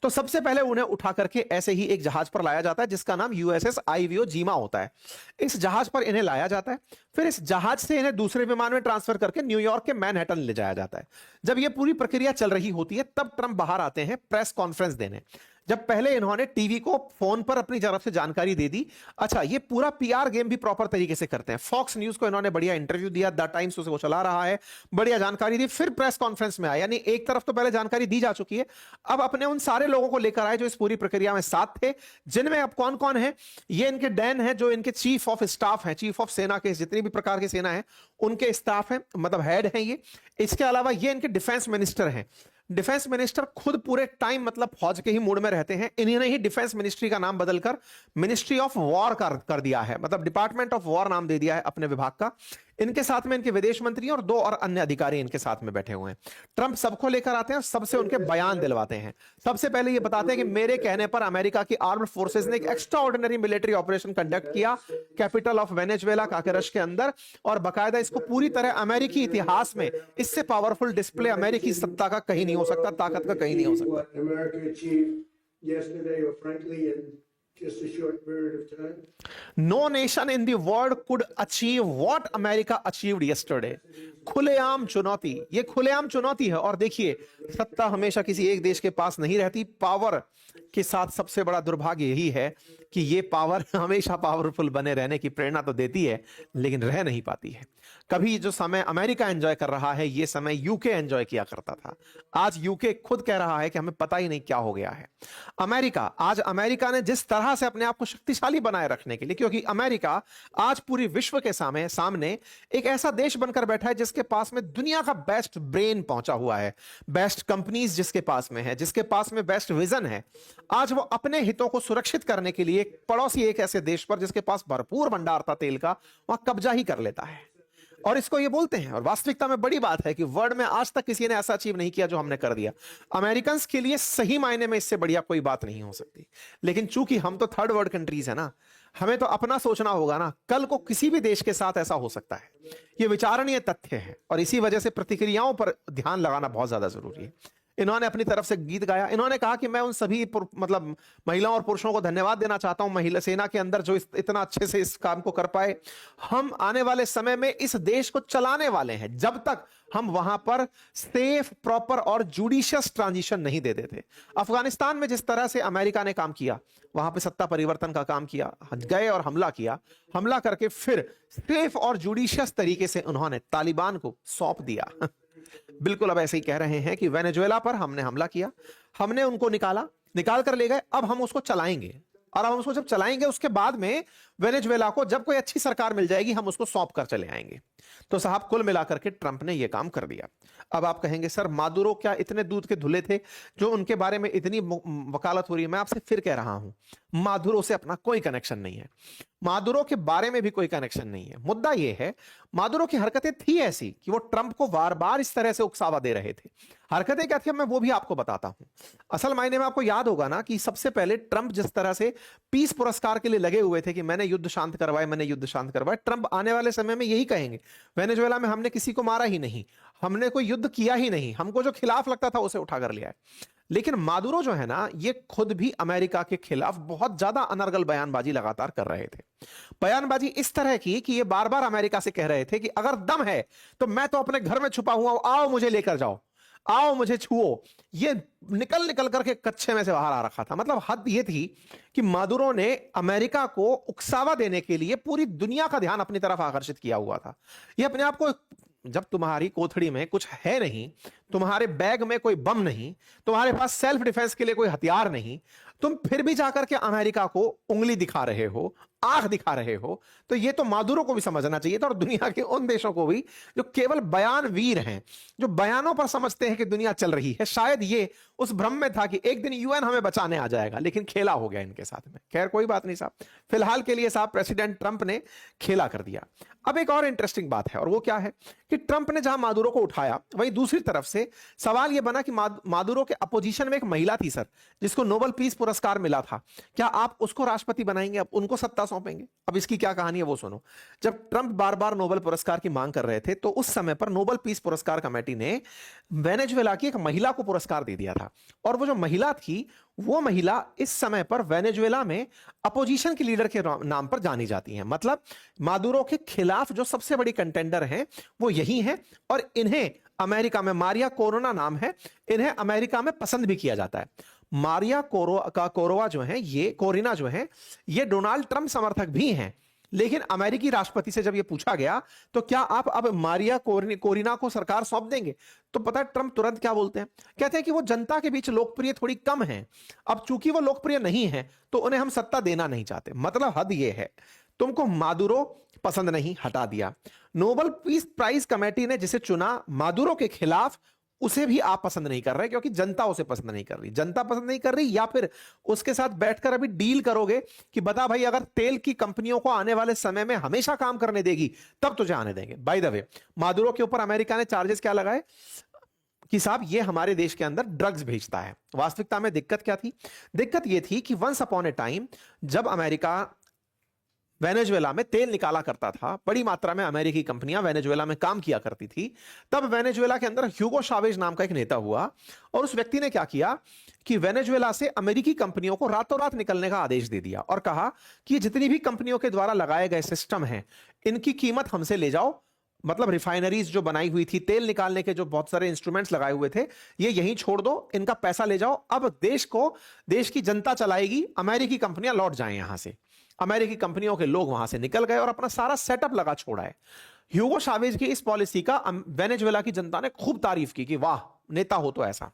तो सबसे पहले उन्हें उठा करके ऐसे ही एक जहाज पर लाया जाता है, जिसका नाम USS आइवो जीमा होता है। इस जहाज पर इन्हें लाया जाता है, फिर इस जहाज से इन्हें दूसरे विमान में ट्रांसफर करके न्यूयॉर्क के मैनहट्टन ले जाया जाता है। जब यह पूरी प्रक्रिया चल रही होती है, तब ट्रंप बाहर आते हैं प्रेस कॉन्फ्रेंस देने। जब पहले इन्होंने टीवी को फोन पर अपनी तरफ से जानकारी दे दी। अच्छा, ये पूरा PR गेम भी प्रॉपर तरीके से करते हैं। फॉक्स न्यूज को इन्होंने बढ़िया इंटरव्यू दिया, द टाइम्स उसे वो चला रहा है, बढ़िया जानकारी दी, फिर प्रेस कॉन्फ्रेंस में आया। यानी एक तरफ तो पहले जानकारी दी जा चुकी है, अब अपने उन सारे लोगों को लेकर आए जो इस पूरी प्रक्रिया में साथ थे, जिनमें अब कौन कौन है। ये इनके डैन है, जो इनके चीफ ऑफ स्टाफ है, चीफ ऑफ सेना के जितनी भी प्रकार की सेना है उनके स्टाफ है, मतलब हेड है ये। इसके अलावा ये इनके डिफेंस मिनिस्टर हैं। डिफेंस मिनिस्टर खुद पूरे टाइम मतलब फौज के ही मूड में रहते हैं। इन्होंने ही डिफेंस मिनिस्ट्री का नाम बदलकर मिनिस्ट्री ऑफ वॉर कर दिया है, मतलब डिपार्टमेंट ऑफ वॉर नाम दे दिया है अपने विभाग का। इनके साथ में इनके विदेश मंत्री और 2 और अन्य अधिकारी इनके साथ में बैठे हुए हैं। ट्रंप सबको लेकर आते हैं और सबसे उनके बयान दिलवाते हैं। सबसे पहले ये बताते हैं कि मेरे कहने पर अमेरिका की आर्म्ड फोर्सेस ने एक extra ordinary military operation conduct किया कैपिटल ऑफ वेनेजुएला काकेरस के अंदर, और बाकायदा इसको पूरी तरह अमेरिकी इतिहास में इससे पावरफुल डिस्प्ले अमेरिकी सत्ता का कहीं नहीं हो सकता, ताकत का कहीं नहीं हो सकता। Just a short period of time. No nation in the world could achieve what America achieved yesterday. खुलेआम चुनौती, ये खुलेआम चुनौती है। और देखिए, सत्ता हमेशा किसी एक देश के पास नहीं रहती। पावर के साथ सबसे बड़ा दुर्भाग्य यही है कि ये पावर हमेशा पावरफुल बने रहने की प्रेरणा तो देती है, लेकिन रह नहीं पाती है। कभी जो समय अमेरिका एंजॉय कर रहा है, ये समय यूके एंजॉय किया करता था। आज यूके खुद कह रहा है कि हमें पता ही नहीं क्या हो गया है। अमेरिका ने जिस तरह से अपने आप को शक्तिशाली बनाए रखने के लिए, क्योंकि अमेरिका आज पूरी विश्व के सामने एक ऐसा देश बनकर बैठा है जिसके पास में दुनिया का बेस्ट ब्रेन पहुंचा हुआ है, बेस्ट कंपनीज जिसके पास में है, जिसके पास में बेस्ट विजन है। आज वो अपने हितों को सुरक्षित करने के लिए पड़ोसी एक ऐसे देश पर जिसके पास भरपूर भंडार था तेल का, वहां कब्जा ही कर लेता है। और इसको ये बोलते हैं, और वास्तविकता में बड़ी बात है कि वर्ल्ड में आज तक किसी ने ऐसा अचीव नहीं किया जो हमने कर दिया। अमेरिकन्स के लिए सही मायने में इससे बढ़िया कोई बात नहीं हो सकती। लेकिन चूंकि हम तो थर्ड वर्ल्ड कंट्रीज है ना, हमें तो अपना सोचना होगा ना। कल को किसी भी देश के साथ ऐसा हो सकता है, ये विचारणीय तथ्य है। और इसी वजह से प्रतिक्रियाओं पर ध्यान लगाना बहुत ज्यादा जरूरी है। इन्होंने अपनी तरफ से गीत गाया। इन्होंने कहा कि मैं उन सभी मतलब महिलाओं और पुरुषों को धन्यवाद देना चाहता हूं, महिला सेना के अंदर, जो इतना अच्छे से इस काम को कर पाए। हम आने वाले समय में इस देश को चलाने वाले हैं जब तक हम वहां पर सेफ, प्रॉपर और जुडिशियस ट्रांजिशन नहीं दे देते। अफगानिस्तान में जिस तरह से अमेरिका ने काम किया, वहां पे सत्ता परिवर्तन का काम किया, गए और हमला किया, हमला करके फिर सेफ और जुडिशियस तरीके से उन्होंने तालिबान को सौंप दिया। बिल्कुल अब ऐसे ही कह रहे हैं कि वेनेजुएला पर हमने हमला किया, हमने उनको निकाल कर ले गए, अब हम उसको चलाएंगे। और अब हम उसको जब चलाएंगे, उसके बाद में वेनेजुएला को जब कोई अच्छी सरकार मिल जाएगी, हम उसको सौंप कर चले आएंगे। तो साहब, कुल मिलाकर के ट्रंप ने यह काम कर दिया। अब आप कहेंगे, सर मादुरो क्या इतने दूध के धुले थे जो उनके बारे में इतनी वकालत हो रही है? मैं आपसे फिर कह रहा हूं, मादुरो से अपना कोई कनेक्शन नहीं है, मादुरो के बारे में भी कोई कनेक्शन नहीं है। मुद्दा यह है, मादुरो की हरकतें थी ऐसी कि वो ट्रंप को बार बार इस तरह से उकसावा दे रहे थे। हरकतें क्या थी, मैं वो भी आपको बताता हूं। असल मायने में आपको याद होगा ना कि सबसे पहले ट्रंप जिस तरह से पीस पुरस्कार के लिए लगे हुए थे कि मैंने युद्ध शांत करवाए, ट्रंप आने वाले समय में यही कहेंगे, वेनेजुएला में हमने किसी को मारा ही नहीं, हमने कोई युद्ध किया ही नहीं, हमको जो खिलाफ लगता था उसे उठा कर लिया है। लेकिन मादुरो जो है ना, ये खुद भी अमेरिका के खिलाफ बहुत ज्यादा अनर्गल बयानबाजी लगातार कर रहे थे। बयानबाजी इस तरह की कि ये बार बार अमेरिका से कह रहे थे कि अगर दम है तो मैं तो अपने घर में छुपा हुआ हूं, आओ मुझे लेकर जाओ, आओ मुझे छुओ। ये निकल करके कच्चे में से बाहर आ रखा था। मतलब हद ये थी कि मादुरो ने अमेरिका को उकसावा देने के लिए पूरी दुनिया का ध्यान अपनी तरफ आकर्षित किया हुआ था। ये अपने आप को, जब तुम्हारी कोठड़ी में कुछ है नहीं, तुम्हारे बैग में कोई बम नहीं, तुम्हारे पास सेल्फ डिफेंस के लिए कोई हथियार नहीं, तुम फिर भी जाकर के अमेरिका को उंगली दिखा रहे हो, आंख दिखा रहे हो, तो ये तो मादुरो को भी समझना चाहिए था, और दुनिया के उन देशों को भी जो केवल बयान वीर हैं, जो बयानों पर समझते हैं कि दुनिया चल रही है। शायद ये उस भ्रम में था कि एक दिन यूएन हमें बचाने आ जाएगा, लेकिन खेला हो गया इनके साथ में। खैर कोई बात नहीं साहब, फिलहाल के लिए साहब प्रेसिडेंट ट्रंप ने खेला कर दिया। अब एक और इंटरेस्टिंग बात है, और वो क्या है कि ट्रंप ने जहां मादुरो को उठाया, वहीं दूसरी तरफ से सवाल यह बना कि मादुरो के अपोजिशन में एक महिला थी सर, जिसको नोबेल पीस पुरस्कार मिला था, क्या आप उसको राष्ट्रपति बनाएंगे, अब उनको सत्ता सौंपेंगे? अब इसकी क्या कहानी है वो सुनो। जब ट्रंप बार बार नोबेल पुरस्कार की मांग कर रहे थे, तो उस समय पर नोबेल पीस पुरस्कार कमेटी ने वेनेजुएला की एक महिला को पुरस्कार दे दिया था। और वो जो महिला थी, वो महिला इस समय पर वेनेजुएला में अपोजिशन के लीडर के नाम पर जानी जाती हैं। मतलब मादुरो के खिलाफ जो सबसे बड़ी कंटेंडर हैं वो यही हैं, और इन्हें अमेरिका में, मारिया कोरोना नाम है, इन्हें अमेरिका में पसंद भी किया जाता है। मारिया कोरोवा जो है, ये कोरिना जो है, ये डोनाल्ड ट्रंप समर्थक भी हैं। लेकिन अमेरिकी राष्ट्रपति से जब ये पूछा गया तो क्या आप अब मारिया कोरिना को सरकार सौंप देंगे, तो पता है ट्रंप तुरंत क्या बोलते हैं? कहते हैं कि वो जनता के बीच लोकप्रिय थोड़ी कम है, अब चूंकि वो लोकप्रिय नहीं है तो उन्हें हम सत्ता देना नहीं चाहते। मतलब हद ये है, तुमको मादुरो पसंद नहीं, हटा दिया। नोबेल पीस प्राइज कमेटी ने जिसे चुना मादुरो के खिलाफ, उसे भी आप पसंद नहीं कर रहे, क्योंकि जनता उसे पसंद नहीं कर रही। जनता पसंद नहीं कर रही, या फिर उसके साथ बैठकर अभी डील करोगे कि बता भाई, अगर तेल की कंपनियों को आने वाले समय में हमेशा काम करने देगी तब तुझे आने देंगे। बाय द वे, मादुरो के ऊपर अमेरिका ने चार्जेस क्या लगाए कि साहब ये हमारे देश के अंदर ड्रग्स भेजता है। वास्तविकता में दिक्कत क्या थी? दिक्कत यह थी कि वंस अपॉन ए टाइम, जब अमेरिका वेनेजुएला में तेल निकाला करता था, बड़ी मात्रा में अमेरिकी कंपनियां वेनेजुएला में काम किया करती थी, तब वेनेजुएला के अंदर ह्यूगो चावेज नाम का एक नेता हुआ, और उस व्यक्ति ने क्या किया कि वेनेजुएला से अमेरिकी कंपनियों को रातों रात निकलने का आदेश दे दिया, और कहा कि जितनी भी कंपनियों के द्वारा लगाए गए सिस्टम हैं, इनकी कीमत हमसे ले जाओ, मतलब रिफाइनरीज जो बनाई हुई थी, तेल निकालने के जो बहुत सारे इंस्ट्रूमेंट्स लगाए हुए थे, ये यहीं छोड़ दो, इनका पैसा ले जाओ, अब देश को, देश की जनता चलाएगी, अमेरिकी कंपनियां लौट जाएं यहां से। अमेरिकी कंपनियों के लोग वहां से निकल गए और अपना सारा सेटअप लगा छोड़ा है। ह्यूगो चावेज की इस पॉलिसी का वेनेजुएला की जनता ने खूब तारीफ की कि वाह, नेता हो तो ऐसा।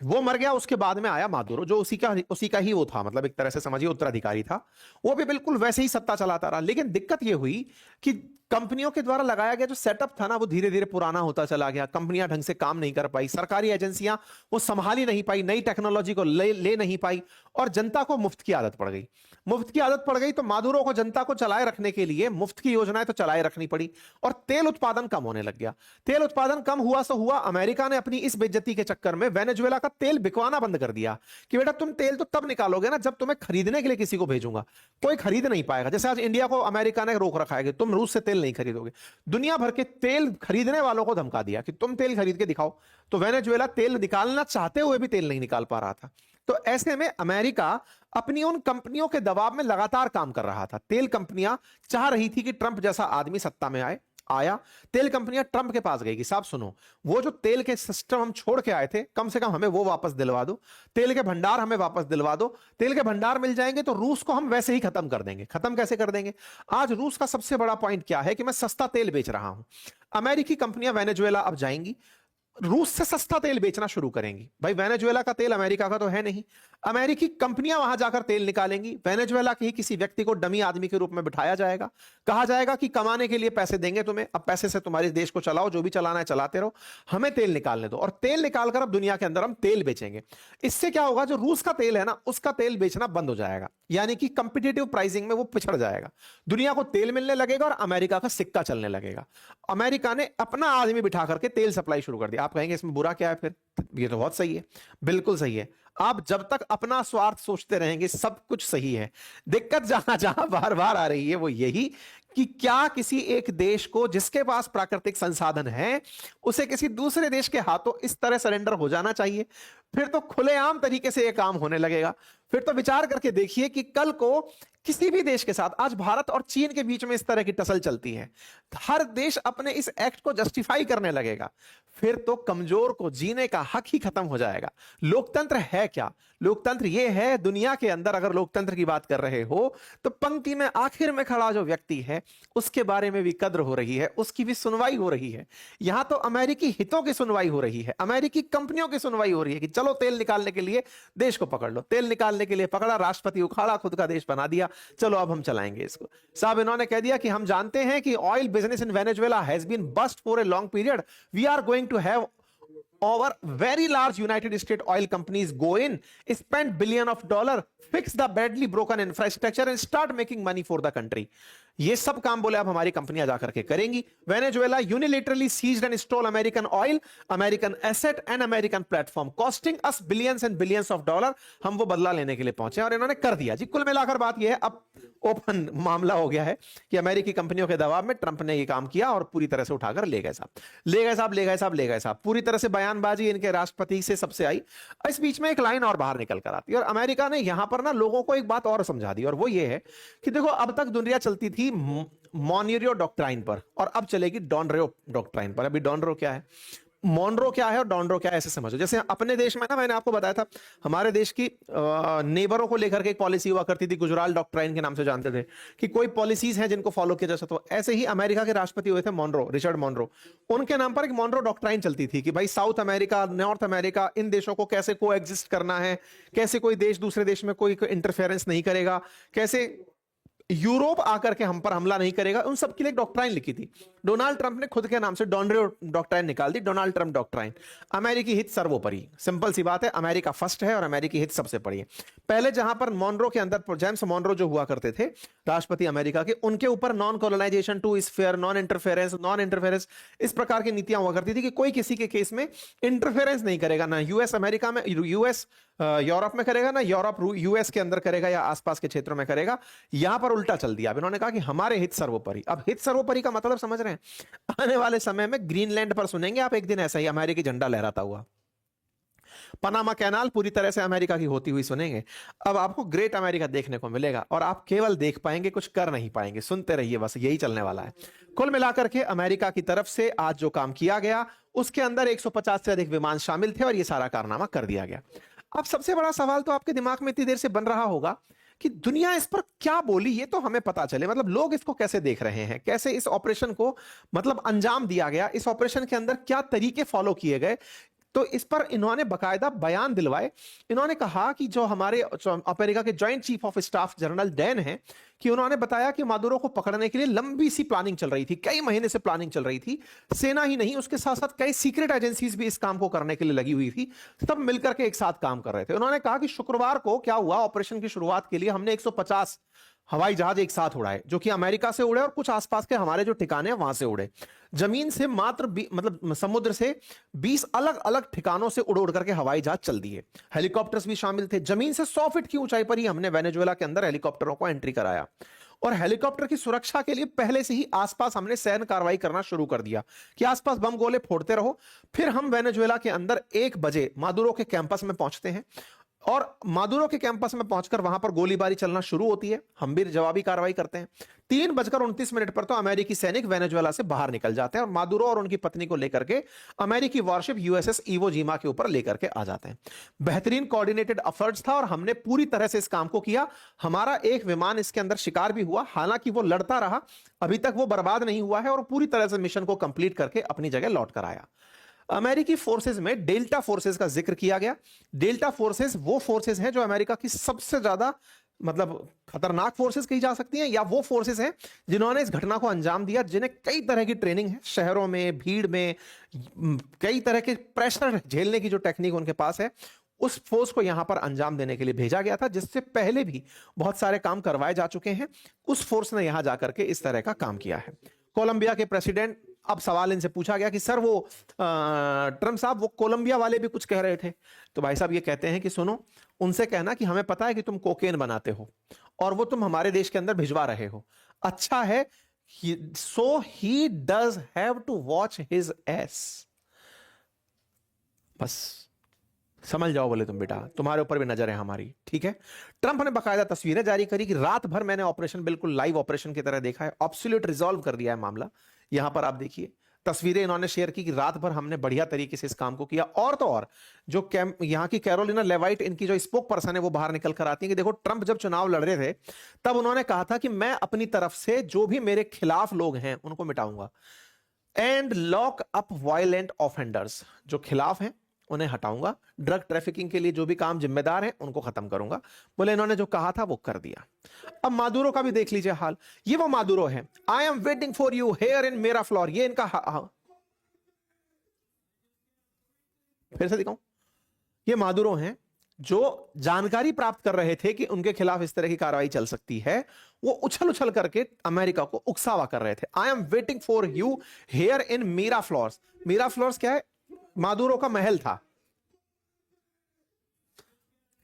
वो मर गया, उसके बाद में आया मादुरो, जो उसी का ही वो था, मतलब एक तरह से समझिए उत्तराधिकारी था। वो भी बिल्कुल वैसे ही सत्ता चलाता रहा, लेकिन दिक्कत ये हुई कि कंपनियों के द्वारा लगाया गया जो सेटअप था ना, वो धीरे धीरे पुराना होता चला गया। कंपनियां ढंग से काम नहीं कर पाई, सरकारी एजेंसियां वो संभाल ही नहीं पाई, नई टेक्नोलॉजी को ले नहीं पाई, और जनता को मुफ्त की आदत पड़ गई। मुफ्त की आदत पड़ गई तो मादुरो को जनता को चलाए रखने के लिए मुफ्त की योजनाएं तो चलाए रखनी पड़ी, और तेल उत्पादन कम होने लग गया। तेल उत्पादन कम हुआ तो हुआ, अमेरिका ने अपनी इस बेइज्जती के चक्कर में वेनेजुएला का तेल बिकवाना बंद कर दिया कि बेटा तुम तेल तो तब निकालोगे ना जब तुम्हें खरीदने के लिए किसी को भेजूंगा, कोई खरीद नहीं पाएगा। जैसे आज इंडिया को अमेरिका ने रोक रखा है कि तुम रूस से तेल नहीं खरीदोगे, दुनिया भर के तेल खरीदने वालों को धमका दिया कि तुम तेल खरीद के दिखाओ। तो वेनेजुएला तेल निकालना चाहते हुए भी तेल नहीं निकाल पा रहा था। तो ऐसे में अमेरिका अपनी उन कंपनियों के दबाव में लगातार काम कर रहा था। तेल कंपनियां चाह रही थी कि ट्रंप जैसा आदमी सत्ता में आया। तेल कंपनियां ट्रंप के पास गई कि साहब सुनो, वो जो तेल के सिस्टम हम छोड़ के आए थे, कम से कम हमें वो वापस दिलवा दो, तेल के भंडार हमें वापस दिलवा दो। तेल के भंडार मिल जाएंगे तो रूस को हम वैसे ही खत्म कर देंगे। खत्म कैसे कर देंगे? आज रूस का सबसे बड़ा पॉइंट क्या है कि मैं सस्ता तेल बेच रहा हूं। अमेरिकी कंपनियां वेनेजुएला अब जाएंगी, रूस से सस्ता तेल बेचना शुरू करेंगी। भाई वेनेजुएला का तेल अमेरिका का तो है नहीं, अमेरिकी कंपनियां वहां जाकर तेल निकालेंगी। वेनेजुएला के ही किसी व्यक्ति को डमी आदमी के रूप में बिठाया जाएगा, कहा जाएगा कि कमाने के लिए पैसे देंगे तुम्हें, अब पैसे से तुम्हारे देश को चलाओ, जो भी चलाना है चलाते रहो, हमें तेल निकालने दो। और तेल निकालकर अब दुनिया के अंदर हम तेल बेचेंगे। इससे क्या होगा, जो रूस का तेल है ना, उसका तेल बेचना बंद हो जाएगा, यानी कि कंपिटेटिव प्राइसिंग में वो पिछड़ जाएगा। दुनिया को तेल मिलने लगेगा और अमेरिका का सिक्का चलने लगेगा। अमेरिका ने अपना आदमी बिठा करके तेल सप्लाई शुरू कर दिया। आप कहेंगे इसमें बुरा क्या है? फिर ये तो बहुत सही है, बिल्कुल सही है। आप जब तक अपना स्वार्थ सोचते रहेंगे सब कुछ सही है। दिक्कत जहां जहां बार बार आ रही है वो यही कि क्या किसी एक देश को जिसके पास प्राकृतिक संसाधन है उसे किसी दूसरे देश के हाथों इस तरह सरेंडर हो जाना चाहिए? फिर तो खुलेआम तरीके से यह काम होने लगेगा। फिर तो विचार करके देखिए कि कल को किसी भी देश के साथ, आज भारत और चीन के बीच में इस तरह की टसल चलती है, हर देश अपने इस एक्ट को जस्टिफाई करने लगेगा। फिर तो कमजोर को जीने का हक ही खत्म हो जाएगा। लोकतंत्र है क्या? लोकतंत्र ये है, दुनिया के अंदर अगर लोकतंत्र की बात कर रहे हो तो पंक्ति में आखिर में खड़ा जो व्यक्ति है उसके बारे में भी कद्र हो रही है, उसकी भी सुनवाई हो रही है। यहां तो अमेरिकी हितों की सुनवाई हो रही है, अमेरिकी कंपनियों की सुनवाई हो रही है कि चलो तेल निकालने के लिए देश को पकड़ लो, तेल निकालने के लिए पकड़ा, राष्ट्रपति उखाड़ा, खुद का देश बना दिया, चलो अब हम चलाएंगे इसको। साहब इन्होंने कह दिया कि हम जानते हैं कि oil business in Venezuela has been bust for a long period, we are going to have our very large United States oil companies go in, spend billion of dollar, fix the badly broken infrastructure and start making money for the country. ये सब काम बोले अब हमारी कंपनियां जाकर के करेंगी। Venezuela unilaterally seized and stole American oil, American asset and American platform, costing us billions and billions of dollar. हम वो बदला लेने के लिए पहुंचे और इन्होंने कर दिया जी। कुल मिलाकर बात यह है, अब ओपन मामला हो गया है कि अमेरिकी कंपनियों के दबाव में ट्रंप ने ये काम किया और पूरी तरह से उठाकर ले गए साहब, ले गए साहब, ले गए साहब, ले गए साहब। पूरी तरह से बयानबाजी इनके राष्ट्रपति से सबसे आई। इस बीच में एक लाइन और बाहर निकल कर आती है और अमेरिका ने यहां पर ना लोगों को एक बात और समझा दी, और वो ये है कि देखो अब तक दुनिया चलती थी मॉनरो डॉक्ट्राइन पर और अब चलेगी डॉनरो डॉक्ट्राइन पर। अभी डॉनरो क्या है, मॉनरो क्या है और डॉनरो क्या है, ऐसे समझो। जैसे अपने देश में ना, मैंने आपको बताया था हमारे देश की नेबरों को लेकर के एक पॉलिसी हुआ करती थी, गुजराल डॉक्ट्राइन के नाम से जानते थे कि कोई पॉलिसीज हैं जिनको फॉलो किया जा सकता। तो ऐसे ही अमेरिका के राष्ट्रपति हुए थे मॉनरो, रिचर्ड मॉनरो, उनके नाम पर एक मॉनरो डॉक्ट्राइन चलती थी कि भाई साउथ अमेरिका, नॉर्थ अमेरिका, इन देशों को कैसे को एग्जिस्ट करना है, कैसे कोई देश दूसरे देश में कोई इंटरफेरेंस नहीं करेगा, कैसे यूरोप आकर के हम पर हमला नहीं करेगा, उन सब के लिए एक डॉक्ट्राइन लिखी थी। डोनाल्ड ट्रंप ने खुद के नाम से डॉनरो डॉक्ट्राइन निकाल दी, डोनाल्ड ट्रंप डॉक्ट्राइन। अमेरिकी हित सर्वोपरि, सिंपल सी बात है, अमेरिका फर्स्ट है और अमेरिकी हित सबसे बड़ी है। पहले जहां पर मॉनरो के अंदर जेम्स मॉनरो जो हुआ करते थे राष्ट्रपति अमेरिका के, उनके ऊपर non colonisation, to sphere, non interference, इस प्रकार की नीतियां हुआ करती थी कि कोई किसी के केस में इंटरफेरेंस नहीं करेगा, ना यूएस अमेरिका में, यूएस यूरोप में करेगा, ना यूरोप यूएस के अंदर करेगा या आसपास के क्षेत्रों में करेगा। यहां पर उल्टा चल दिया। अब इन्होंने कहा कि हमारे हित सर्वोपरि। अब हित सर्वोपरि का मतलब समझ रहे हैं? आने वाले समय में ग्रीनलैंड पर सुनेंगे आप एक दिन ऐसा ही अमेरिकी झंडा लहराता हुआ। पनामा कैनाल पूरी तरह से अमेरिका की होती हुई सुनेंगे। अब आपको ग्रेट अमेरिका देखने को मिलेगा और आप केवल देख पाएंगे, कुछ कर नहीं पाएंगे। सुनते रहिए, बस यही चलने वाला है। कुल मिलाकर के अमेरिका की तरफ से आज जो काम किया गया उसके अंदर 150 से अधिक विमान शामिल थे और यह सारा कारनामा कर दिया गया। अब सबसे बड़ा सवाल तो आपके दिमाग में इतनी देर से बन रहा होगा कि दुनिया इस पर क्या बोली, ये तो हमें पता चले। मतलब लोग इसको कैसे देख रहे हैं, कैसे इस ऑपरेशन को मतलब अंजाम दिया गया, इस ऑपरेशन के अंदर क्या तरीके फॉलो किए गए। तो इस पर इन्होंने बकायदा बयान दिलवाए। इन्होंने कहा कि जो हमारे अमेरिका के joint chief of staff general Dan हैं, कि उन्होंने बताया कि मादुरो को पकड़ने के लिए लंबी सी प्लानिंग चल रही थी, कई महीने से प्लानिंग चल रही थी। सेना ही नहीं, उसके साथ साथ कई सीक्रेट एजेंसीज भी इस काम को करने के लिए लगी हुई थी। सब मिलकर के एक साथ काम कर रहे थे। उन्होंने कहा कि शुक्रवार को क्या हुआ, ऑपरेशन की शुरुआत के लिए हमने 150 हवाई जहाज एक साथ उड़ाए, जो कि अमेरिका से उड़े और कुछ आसपास के हमारे जो ठिकाने हैं वहां से उड़े। जमीन से मात्र मतलब समुद्र से 20 अलग अलग ठिकानों से उड़ उड़ करके हवाई जहाज चल दिए। हेलीकॉप्टर्स भी शामिल थे। जमीन से 100 फीट की ऊंचाई पर ही हमने वेनेजुएला के अंदर हेलीकॉप्टरों को एंट्री कराया और हेलीकॉप्टर की सुरक्षा के लिए पहले से ही आसपास हमने सैन्य कार्रवाई करना शुरू कर दिया कि आसपास बम गोले फोड़ते रहो। फिर हम वेनेजुएला के अंदर 1 बजे मादुरो के कैंपस में पहुंचते हैं और मादुरो के कैंपस में पहुंचकर वहां पर गोलीबारी चलना शुरू होती है। हम भी जवाबी कार्रवाई करते हैं। 3:29 पर तो अमेरिकी सैनिक वेनेजुएला से बाहर निकल जाते हैं और मादुरो और उनकी पत्नी को लेकर के अमेरिकी वॉरशिप यूएसएस इवो जीमा के ऊपर लेकर के आ जाते हैं। बेहतरीन कोऑर्डिनेटेड एफर्ट्स था और हमने पूरी तरह से इस काम को किया। हमारा एक विमान इसके अंदर शिकार भी हुआ, हालांकि वो लड़ता रहा, अभी तक वो बर्बाद नहीं हुआ है और पूरी तरह से मिशन को कंप्लीट करके अपनी जगह लौट कर आया। अमेरिकी फोर्सेस में डेल्टा फोर्सेस का जिक्र किया गया। डेल्टा फोर्सेस वो फोर्सेस हैं जो अमेरिका की सबसे ज्यादा मतलब खतरनाक फोर्सेस कही जा सकती हैं, या वो फोर्सेस हैं जिन्होंने इस घटना को अंजाम दिया, जिन्हें कई तरह की ट्रेनिंग है, शहरों में भीड़ में कई तरह के प्रेशर झेलने की जो टेक्निक उनके पास है, उस फोर्स को यहां पर अंजाम देने के लिए भेजा गया था, जिससे पहले भी बहुत सारे काम करवाए जा चुके हैं। उस फोर्स ने यहां जाकर के इस तरह का काम किया है। कोलंबिया के प्रेसिडेंट, अब सवाल इनसे पूछा गया कि सर वो ट्रम्प साहब, वो कोलंबिया वाले भी कुछ कह रहे थे। तो भाई साहब ये कहते हैं कि सुनो, उनसे कहना कि हमें पता है कि तुम कोकेन बनाते हो और वो तुम हमारे देश के अंदर भिजवा रहे हो। अच्छा है, so he does have to watch his ass. बस समझ जाओ, बोले तुम बेटा, तुम्हारे ऊपर भी नजर है हमारी, ठीक है। ट्रंप ने बकायदा तस्वीरें जारी करी कि रात भर मैंने ऑपरेशन बिल्कुल लाइव ऑपरेशन की तरह देखा है, एब्सोल्यूट रिजॉल्व कर दिया है मामला। यहां पर आप देखिए तस्वीरें इन्होंने शेयर की कि रात भर हमने बढ़िया तरीके से इस काम को किया। और तो और जो यहां की कैरोलिना लेवाइट, इनकी जो स्पोक पर्सन है, वो बाहर निकल कर आती है कि देखो, ट्रंप जब चुनाव लड़ रहे थे तब उन्होंने कहा था कि मैं अपनी तरफ से जो भी मेरे खिलाफ लोग हैं उनको मिटाऊंगा and lock up violent offenders, जो खिलाफ हैं उन्हें हटाऊंगा, ड्रग ट्रैफिकिंग के लिए जो भी काम जिम्मेदार हैं उनको खत्म करूंगा। बोले इन्होंने जो कहा था वो कर दिया। अब मादुरो का भी देख लीजिए हाल। ये वो मादुरो है, आई am waiting for you here इन मेरा फ्लोर, ये इनका फिर से दिखाऊं, ये मादुरो हैं जो जानकारी प्राप्त कर रहे थे कि उनके खिलाफ इस तरह की कार्रवाई चल सकती है। वो उछल उछल करके अमेरिका को उकसावा कर रहे थे। I am waiting for you here in Miraflores. Miraflores क्या है? मादुरो का महल था।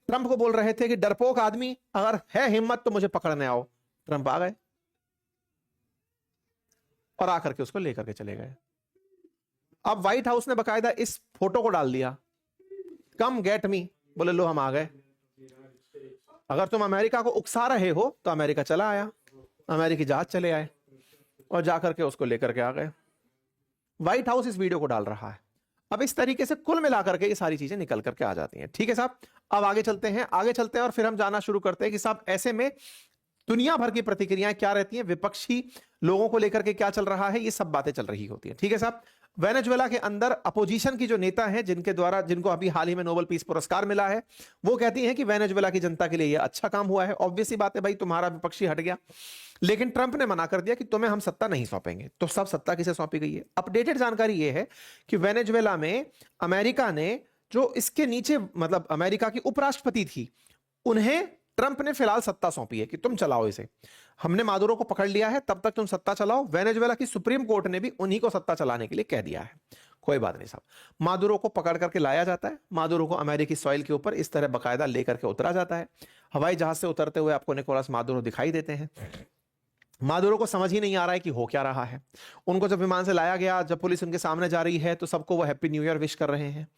ट्रंप को बोल रहे थे कि डरपोक आदमी, अगर है हिम्मत तो मुझे पकड़ने आओ। ट्रंप आ गए और आकर के उसको लेकर के चले गए। अब व्हाइट हाउस ने बकायदा इस फोटो को डाल दिया, कम गेट मी। बोले लो हम आ गए। अगर तुम अमेरिका को उकसा रहे हो तो अमेरिका चला आया, अमेरिकी जहाज चले आए और जाकर के उसको लेकर के आ गए। व्हाइट हाउस इस वीडियो को डाल रहा है। अब इस तरीके से कुल मिलाकर के ये सारी चीजें निकल करके आ जाती हैं। ठीक है साहब, अब आगे चलते हैं, और फिर हम जाना शुरू करते हैं कि साहब ऐसे में दुनिया भर की प्रतिक्रियाएं क्या रहती हैं, विपक्षी लोगों को लेकर के क्या चल रहा है, ये सब बातें चल रही होती है। ठीक है साहब, वेनेजुएला के अंदर अपोजिशन की जो नेता हैं, जिनको अभी हाल ही में नोबेल पीस पुरस्कार मिला है, वो कहती हैं कि वेनेजुएला की जनता के लिए यह अच्छा काम हुआ है। ऑब्वियस सी बात है भाई, तुम्हारा विपक्षी हट गया। लेकिन ट्रंप ने मना कर दिया कि तुम्हें हम सत्ता नहीं सौंपेंगे। तो सब सत्ता किसे सौंपी गई है? अपडेटेड जानकारी यह है कि वेनेजुएला में अमेरिका ने जो इसके नीचे मतलब अमेरिका की उपराष्ट्रपति थी, उन्हें ट्रंप ने फिलहाल सत्ता सौंपी है कि तुम चलाओ इसे। हमने मादुरो को पकड़ लिया है, तब तक तुम सत्ता चलाओ। वेनेजुएला की सुप्रीम कोर्ट ने भी उन्हीं को सत्ता चलाने के लिए कह दिया है। कोई बात नहीं साहब, मादुरो को पकड़ करके लाया जाता है। मादुरो को अमेरिकी सॉइल के ऊपर इस तरह बकायदा लेकर के उतरा जाता है। हवाई जहाज से उतरते हुए आपको निकोलस मादुरो दिखाई देते हैं। मादुरो को समझ ही नहीं आ रहा है कि हो क्या रहा है। उनको जब विमान से लाया गया, जब पुलिस उनके सामने जा रही है तो सबको वो हैप्पी न्यू ईयर विश कर रहे हैं।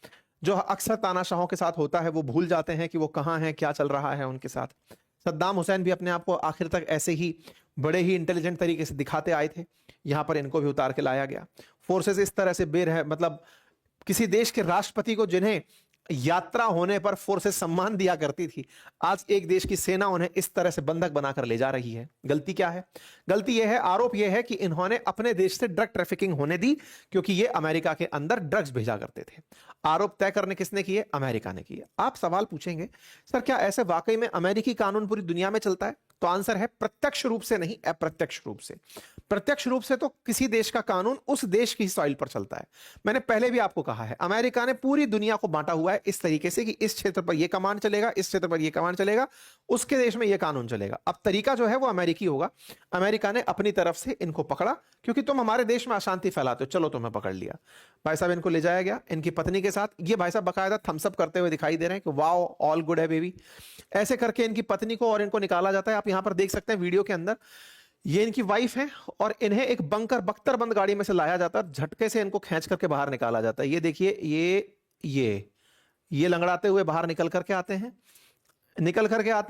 जो अक्सर तानाशाहों के साथ होता है, वो भूल जाते हैं कि वो कहां हैं, क्या चल रहा है उनके साथ। सद्दाम हुसैन भी अपने आप को आखिर तक ऐसे ही बड़े ही इंटेलिजेंट तरीके से दिखाते आए थे, यहां पर इनको भी उतार के लाया गया। फोर्सेस इस तरह से मतलब किसी देश के राष्ट्रपति को जिन्हें यात्रा होने पर फोर्सेस सम्मान दिया करती थी, आज एक देश की सेना उन्हें इस तरह से बंधक बनाकर ले जा रही है। गलती क्या है? गलती यह है, आरोप यह है कि इन्होंने अपने देश से ड्रग ट्रैफिकिंग होने दी, क्योंकि ये अमेरिका के अंदर ड्रग्स भेजा करते थे। आरोप तय करने किसने किए? अमेरिका ने किए। आप सवाल पूछेंगे, सर क्या ऐसे वाकई में अमेरिकी कानून पूरी दुनिया में चलता है? तो आंसर है प्रत्यक्ष रूप से नहीं, अप्रत्यक्ष रूप से। प्रत्यक्ष रूप से तो किसी देश का कानून उस देश की सॉइल पर चलता है। मैंने पहले भी आपको कहा है, अमेरिका ने पूरी दुनिया को बांटा हुआ है इस तरीके से कि इस क्षेत्र पर यह कमांड चलेगा, इस क्षेत्र पर यह कमांड चलेगा, उसके देश में यह कानून चलेगा। अब तरीका जो है वो अमेरिकी होगा। अमेरिका ने अपनी तरफ से इनको पकड़ा, क्योंकि तुम हमारे देश में अशांति फैलाते हो, चलो तुम्हें पकड़ लिया। भाई साहब इनको ले जाया गया इनकी पत्नी के साथ। ये भाई साहब बकायदा थम्सअप करते हुए दिखाई दे रहे हैं कि वाओ ऑल गुड है बेबी। ऐसे करके इनकी पत्नी को और इनको निकाला जाता है। आप यहां पर देख सकते हैं वीडियो के अंदर, ये इनकी वाइफ है और इन्हें एक बंकर बख्तर बंद गाड़ी में से लाया जाता है, झटके से इनको खींच करके बाहर निकाला जाता है। ये देखिए, ये लंगड़ाते हुए बाहर निकल करके आते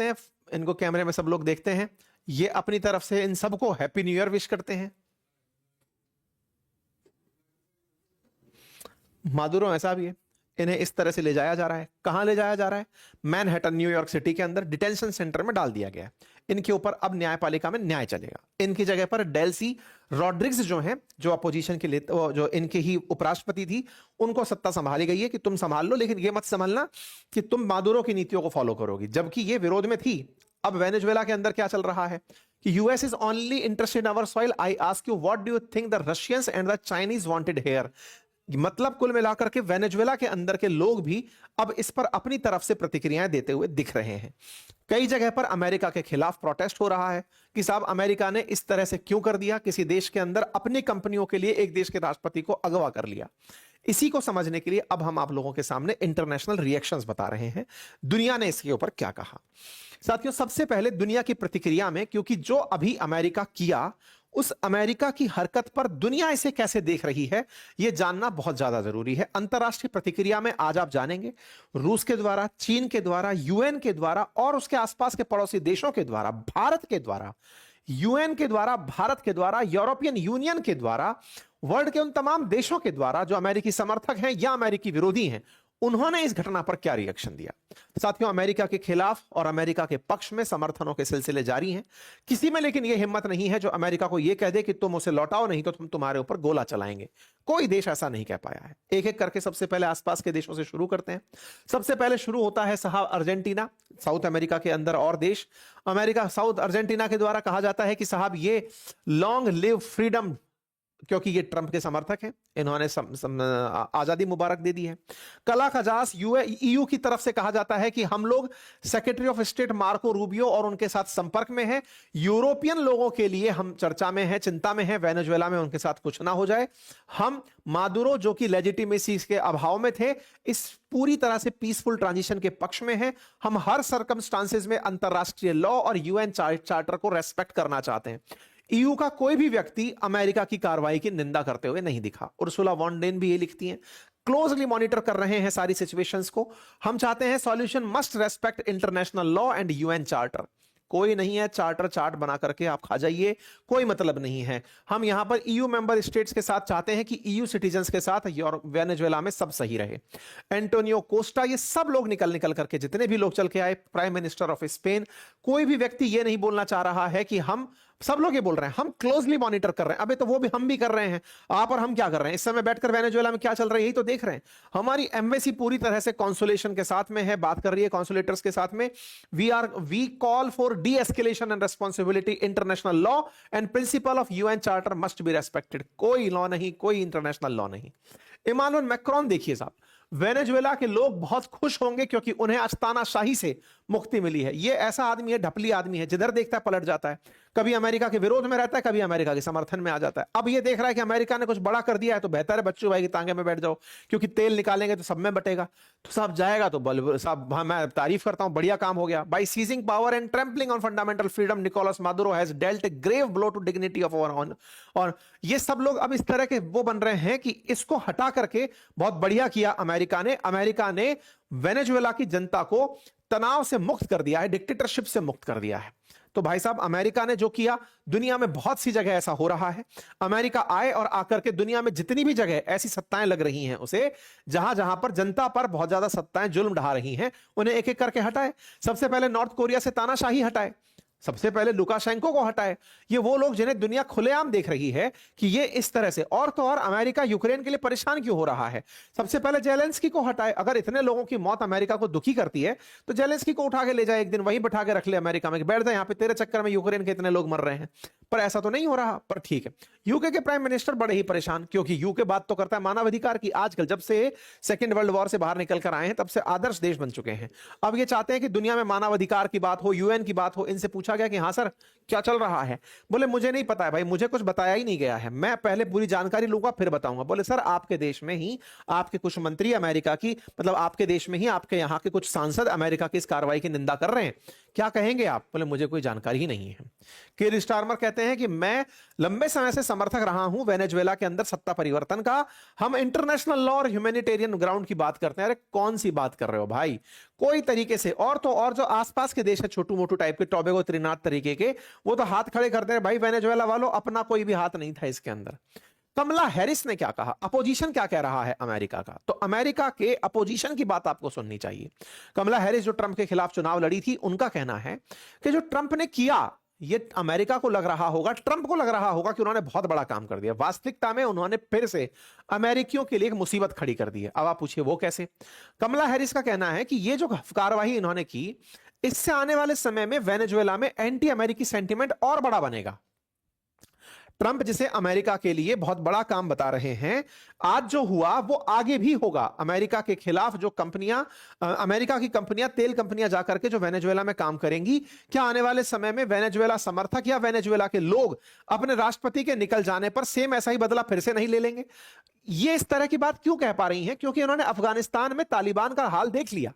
हैं, इनको कैमरे में सब लोग देखते हैं। ये अपनी तरफ से इन सबको हैप्पी न्यू ईयर विश करते हैं। मादुरो ऐसा भी है, इन्हें इस तरह से ले जाया जा रहा है। कहां ले जाया जा रहा है? मैनहट्टन, न्यूयॉर्क सिटी के अंदर डिटेंशन सेंटर में डाल दिया गया है। इनके ऊपर अब न्यायपालिका में न्याय चलेगा। इनकी जगह पर डेल्सी रॉड्रिग्स जो हैं, जो अपोजिशन के लिए, जो इनके ही उपराष्ट्रपति थी, उनको सत्ता संभाली गई है कि तुम संभाल लो, लेकिन ये मत संभालना कि तुम मादुरो की नीतियों को फॉलो करोगी, जबकि ये विरोध में थी। अब वेनेजुएला के अंदर क्या चल रहा है कि US is only interested in our soil. I ask you, what do you think the Russians and the Chinese wanted here? मतलब कुल मिलाकर के वेनेजुएला के अंदर के लोग भी अब इस पर अपनी तरफ से प्रतिक्रियाएं देते हुए दिख रहे हैं। कई जगह पर अमेरिका के खिलाफ प्रोटेस्ट हो रहा है कि साहब अमेरिका ने इस तरह से क्यों कर दिया, किसी देश के अंदर अपनी कंपनियों के लिए एक देश के राष्ट्रपति को अगवा कर लिया। इसी को समझने के लिए अब हम आप लोगों के सामने इंटरनेशनल रिएक्शंस बता रहे हैं, दुनिया ने इसके ऊपर क्या कहा। साथियों, सबसे पहले दुनिया की प्रतिक्रिया में, क्योंकि जो अभी अमेरिका किया, उस अमेरिका की हरकत पर दुनिया इसे कैसे देख रही है, यह जानना बहुत ज्यादा जरूरी है। अंतरराष्ट्रीय प्रतिक्रिया में आज आप जानेंगे, रूस के द्वारा, चीन के द्वारा, यूएन के द्वारा और उसके आसपास के पड़ोसी देशों के द्वारा, भारत के द्वारा, यूएन के द्वारा, भारत के द्वारा, यूरोपियन यूनियन के द्वारा, वर्ल्ड के उन तमाम देशों के द्वारा जो अमेरिकी समर्थक हैं या अमेरिकी विरोधी हैं, उन्होंने इस घटना पर क्या रिएक्शन दिया। साथियों, अमेरिका के खिलाफ और अमेरिका के पक्ष में समर्थनों के सिलसिले जारी हैं। किसी में लेकिन यह हिम्मत नहीं है जो अमेरिका को यह कह दे कि तुम उसे लौटाओ, नहीं तो हम तुम्हारे ऊपर गोला चलाएंगे। कोई देश ऐसा नहीं कह पाया है। एक एक करके सबसे पहले आसपास के देशों से शुरू करते हैं। सबसे पहले शुरू होता है साहब अर्जेंटीना, साउथ अमेरिका के अंदर और देश। अमेरिका साउथ अर्जेंटीना के द्वारा कहा जाता है कि साहब ये लॉन्ग लिव फ्रीडम, क्योंकि ये ट्रंप के समर्थक हैं, इन्होंने आजादी मुबारक दे दी है। कला खजास ईयू की तरफ से कहा जाता है कि हम लोग secretary of state Marco Rubio और उनके साथ संपर्क में हैं। यूरोपियन लोगों के लिए हम चर्चा में हैं, चिंता में हैं, वेनेजुएला में उनके साथ कुछ ना हो जाए। हम मादुरो, जो कि लेजिटिमेसी के अभाव में थे, इस पूरी तरह से पीसफुल ट्रांजिशन के पक्ष में हैं। हम हर सर्कमस्टांसेस में अंतरराष्ट्रीय लॉ और यूएन चार्टर को रेस्पेक्ट करना चाहते हैं। ईयू का कोई भी व्यक्ति अमेरिका की कार्रवाई की निंदा करते हुए नहीं दिखा। उर्सुला वॉन डेन भी ये लिखती हैं, क्लोजली मॉनिटर कर रहे हैं सारी सिचुएशंस को। हम चाहते हैं solution must respect international law and UN charter. कोई नहीं है चार्टर चार्ट बना करके आप खा जाइए, कोई मतलब नहीं है। हम यहां पर ईयू मेंबर स्टेट्स के साथ चाहते हैं कि ईयू सिटीजन्स के साथ वेनेजुएला में सब सही रहे। एंटोनियो कोस्टा, ये सब लोग निकल करके, जितने भी लोग चल के आए, प्राइम मिनिस्टर ऑफ स्पेन, कोई भी व्यक्ति ये नहीं बोलना चाह रहा है कि हम, सब लोग ये बोल रहे हैं हम क्लोजली मॉनिटर कर रहे हैं। अबे तो वो भी हम भी कर रहे हैं, आप और हम क्या कर रहे हैं? इस समय बैठकर वेनेजुएला में क्या चल रहा है यही तो देख रहे हैं। हमारी एम्बेसी पूरी तरह से कॉन्सुलेशन के साथ में है, बात कर रही है कॉन्सुलेटर्स के साथ में। We call for de escalation and responsibility, international law and principle of UN charter must be respected. कोई लॉ नहीं, कोई इंटरनेशनल लॉ नहीं। इमानुएल मैक्रोन देखिए साहब, वेनेजुएला के लोग बहुत खुश होंगे क्योंकि उन्हें आज तानाशाही से मुक्ति मिली है। ये ऐसा आदमी है, ढपली आदमी है, जिधर देखता है पलट जाता है, कभी अमेरिका के विरोध में रहता है, कभी अमेरिका के समर्थन में आ जाता है। अब ये देख रहा है कि अमेरिका ने कुछ बड़ा कर दिया है तो बेहतर है बच्चों भाई की तांगे में बैठ जाओ, क्योंकि तेल निकालेंगे तो सब में बटेगा। तो साहब जाएगा तो साहब मैं तारीफ करता हूं, बढ़िया काम हो गया। By seizing power and trampling on fundamental freedom, Nicolas Maduro has dealt a grave blow to dignity of our own. और ये सब लोग अब इस तरह के वो बन रहे हैं कि इसको हटा करके बहुत बढ़िया किया अमेरिका ने। अमेरिका ने वेनेजुएला की जनता को तनाव से मुक्त कर दिया है, डिक्टेटरशिप से मुक्त कर दिया है। तो भाई साहब अमेरिका ने जो किया, दुनिया में बहुत सी जगह ऐसा हो रहा है। अमेरिका आए और आकर के दुनिया में जितनी भी जगह ऐसी सत्ताएं लग रही हैं उसे, जहां जहां पर जनता पर बहुत ज्यादा सत्ताएं जुल्म ढा रही हैं, उन्हें एक एक करके हटाए। सबसे पहले नॉर्थ कोरिया से तानाशाही हटाए, सबसे पहले लुकाशेंको को हटाए। ये वो लोग जिन्हें दुनिया खुलेआम देख रही है कि ये इस तरह से, और तो और अमेरिका यूक्रेन के लिए परेशान क्यों हो रहा है, सबसे पहले जेलेंस्की को हटाए। अगर इतने लोगों की मौत अमेरिका को दुखी करती है तो जेलेंस्की को उठा के ले जाए, एक दिन वहीं बैठा के रख ले अमेरिका में, बैठ जाए यहाँ पे, तेरे चक्कर में यूक्रेन के इतने लोग मर रहे हैं। पर ऐसा तो नहीं हो रहा। पर ठीक है, यूके के प्राइम मिनिस्टर बड़े ही परेशान, क्योंकि यूके बात तो करता है मानवाधिकार की। आजकल जब से सेकेंड वर्ल्ड वॉर से बाहर निकल कर आए हैं तब से आदर्श देश बन चुके हैं। अब ये चाहते हैं कि दुनिया में मानवाधिकार की बात हो, यूएन की बात हो। इनसे पूछा गया कि हाँ सर क्या चल रहा है, बोले मुझे नहीं पता है भाई, मुझे कुछ बताया ही नहीं गया है, मैं पहले पूरी जानकारी लूंगा फिर बताऊंगा। बोले सर आपके देश में ही आपके कुछ मंत्री अमेरिका की, मतलब आपके देश में ही आपके यहाँ के कुछ सांसद अमेरिका की इस कार्रवाई की निंदा कर रहे हैं, क्या कहेंगे आप? बोले मुझे कोई जानकारी ही नहीं है। कीर स्टारमर कहते हैं कि मैं लंबे समय से समर्थक रहा हूं वेनेजुएला के अंदर सत्ता परिवर्तन का। हम इंटरनेशनल लॉ और ह्यूमैनिटेरियन ग्राउंड की बात करते हैं। अरे कौन सी बात कर रहे हो भाई, कोई तरीके से। और तो और जो आसपास के देश है छोटू मोटू टाइप के, टोबैगो त्रिनाद तरीके के, वो तो हाथ खड़े करते हैं भाई वेनेजुएला वालों, अपना कोई भी हाथ नहीं था इसके अंदर। कमला हैरिस ने क्या कहा, अपोजिशन क्या कह रहा है अमेरिका का, तो अमेरिका के अपोजिशन की बात आपको सुननी चाहिए। कमला हैरिस जो ट्रंप के खिलाफ चुनाव लड़ी थी, उनका कहना है कि जो ट्रंप ने किया, ये अमेरिका को लग रहा होगा, ट्रंप को लग रहा होगा कि उन्होंने बहुत बड़ा काम कर दिया। वास्तविकता में उन्होंने फिर से अमेरिकियों के लिए एक मुसीबत खड़ी कर दी है। अब आप पूछिए वो कैसे। कमला हैरिस का कहना है कि ये जो कार्रवाई इन्होंने की, इससे आने वाले समय में वेनेजुएला में एंटी अमेरिकी सेंटीमेंट और बड़ा बनेगा। ट्रंप जिसे अमेरिका के लिए बहुत बड़ा काम बता रहे हैं, आज जो हुआ वो आगे भी होगा। अमेरिका के खिलाफ जो कंपनियां, अमेरिका की कंपनियां, तेल कंपनियां जाकर के जो वेनेजुएला में काम करेंगी, क्या आने वाले समय में वेनेजुएला समर्थक या वेनेजुएला के लोग अपने राष्ट्रपति के निकल जाने पर सेम ऐसा ही बदला फिर से नहीं ले लेंगे? ये इस तरह की बात क्यों कह पा रही हैं? क्योंकि उन्होंने अफगानिस्तान में तालिबान का हाल देख लिया।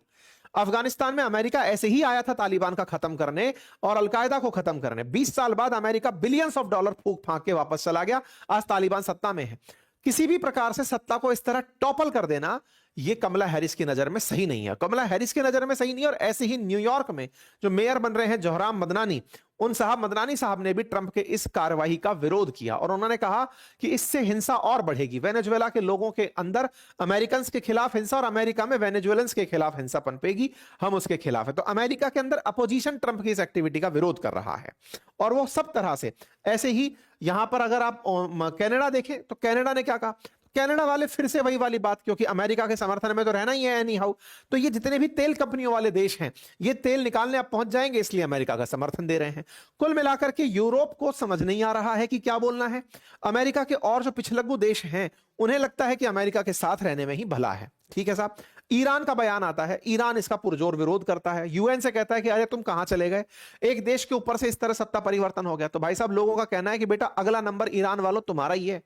अफगानिस्तान में अमेरिका ऐसे ही आया था तालिबान का खत्म करने और अलकायदा को खत्म करने। 20 साल बाद अमेरिका बिलियंस ऑफ डॉलर फूंक फांक के वापस चला गया। आज तालिबान सत्ता में है। किसी भी प्रकार से सत्ता को इस तरह टॉपल कर देना, ये कमला हैरिस की नजर में सही नहीं है। कमला हैरिस की नजर में सही नहीं है। और ऐसे ही न्यूयॉर्क में जो मेयर बन रहे हैं जोहराम मदनानी, मदनानी साहब ने भी ट्रंप के इस कार्रवाई का विरोध किया और उन्होंने कहा कि इससे हिंसा और बढ़ेगी। वेनेजुएला के लोगों के अंदर अमेरिकन के खिलाफ हिंसा और अमेरिका में वेनेजुएलंस के खिलाफ हिंसा पनपेगी, हम उसके खिलाफ है। तो अमेरिका के अंदर अपोजिशन ट्रंप की इस एक्टिविटी का विरोध कर रहा है और वो सब तरह से। ऐसे ही यहां पर अगर आप कनाडा देखें तो कनाडा ने क्या कहा, कनाडा वाले फिर से वही वाली बात, क्योंकि अमेरिका के समर्थन में तो रहना ही है एनी हाउ। तो ये जितने भी तेल कंपनियों वाले देश हैं, ये तेल निकालने अब पहुंच जाएंगे, इसलिए अमेरिका का समर्थन दे रहे हैं। कुल मिलाकर के यूरोप को समझ नहीं आ रहा है कि क्या बोलना है। अमेरिका के और जो पिछलग्गू देश हैं, उन्हें लगता है कि अमेरिका के साथ रहने में ही भला है। ठीक है साहब। ईरान का बयान आता है, ईरान इसका पुरजोर विरोध करता है, यूएन से कहता है कि अरे तुम कहां चले गए, एक देश के ऊपर से इस तरह सत्ता परिवर्तन हो गया। तो भाई साहब लोगों का कहना है कि बेटा अगला नंबर ईरान वालों तुम्हारा ही है।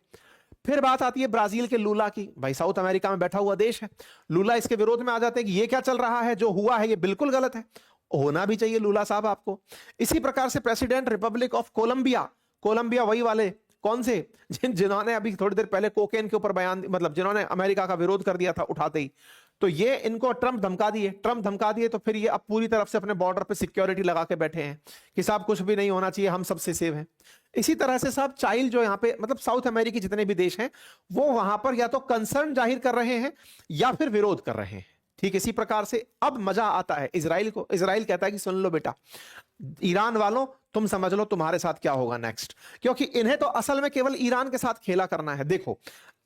फिर बात आती है ब्राजील के लूला की। भाई साउथ अमेरिका में बैठा हुआ देश है, लूला इसके विरोध में आ जाते हैं कि ये क्या चल रहा है, जो हुआ है ये बिल्कुल गलत है, होना भी चाहिए लूला साहब आपको। इसी प्रकार से प्रेसिडेंट रिपब्लिक ऑफ कोलंबिया वही वाले कौन से जिन्होंने अभी थोड़ी देर पहले कोकेन के ऊपर बयान, मतलब जिन्होंने अमेरिका का विरोध कर दिया था उठाते ही, तो ये इनको ट्रंप धमका दिए। तो फिर ये अब पूरी तरफ से अपने बॉर्डर पे सिक्योरिटी लगा के बैठे हैं कि साहब कुछ भी नहीं होना चाहिए, हम सबसे सेव हैं। इसी तरह से साहब चाइल्ड जो यहाँ पे, मतलब साउथ अमेरिकी जितने भी देश हैं, वो वहां पर या तो कंसर्न जाहिर कर रहे हैं या फिर विरोध कर रहे हैं। ठीक इसी प्रकार से अब मजा आता है इजराइल को। इजराइल कहता है कि सुन लो बेटा ईरान वालों, तुम समझ लो तुम्हारे साथ क्या होगा नेक्स्ट, क्योंकि इन्हें तो असल में केवल ईरान के साथ खेला करना है। देखो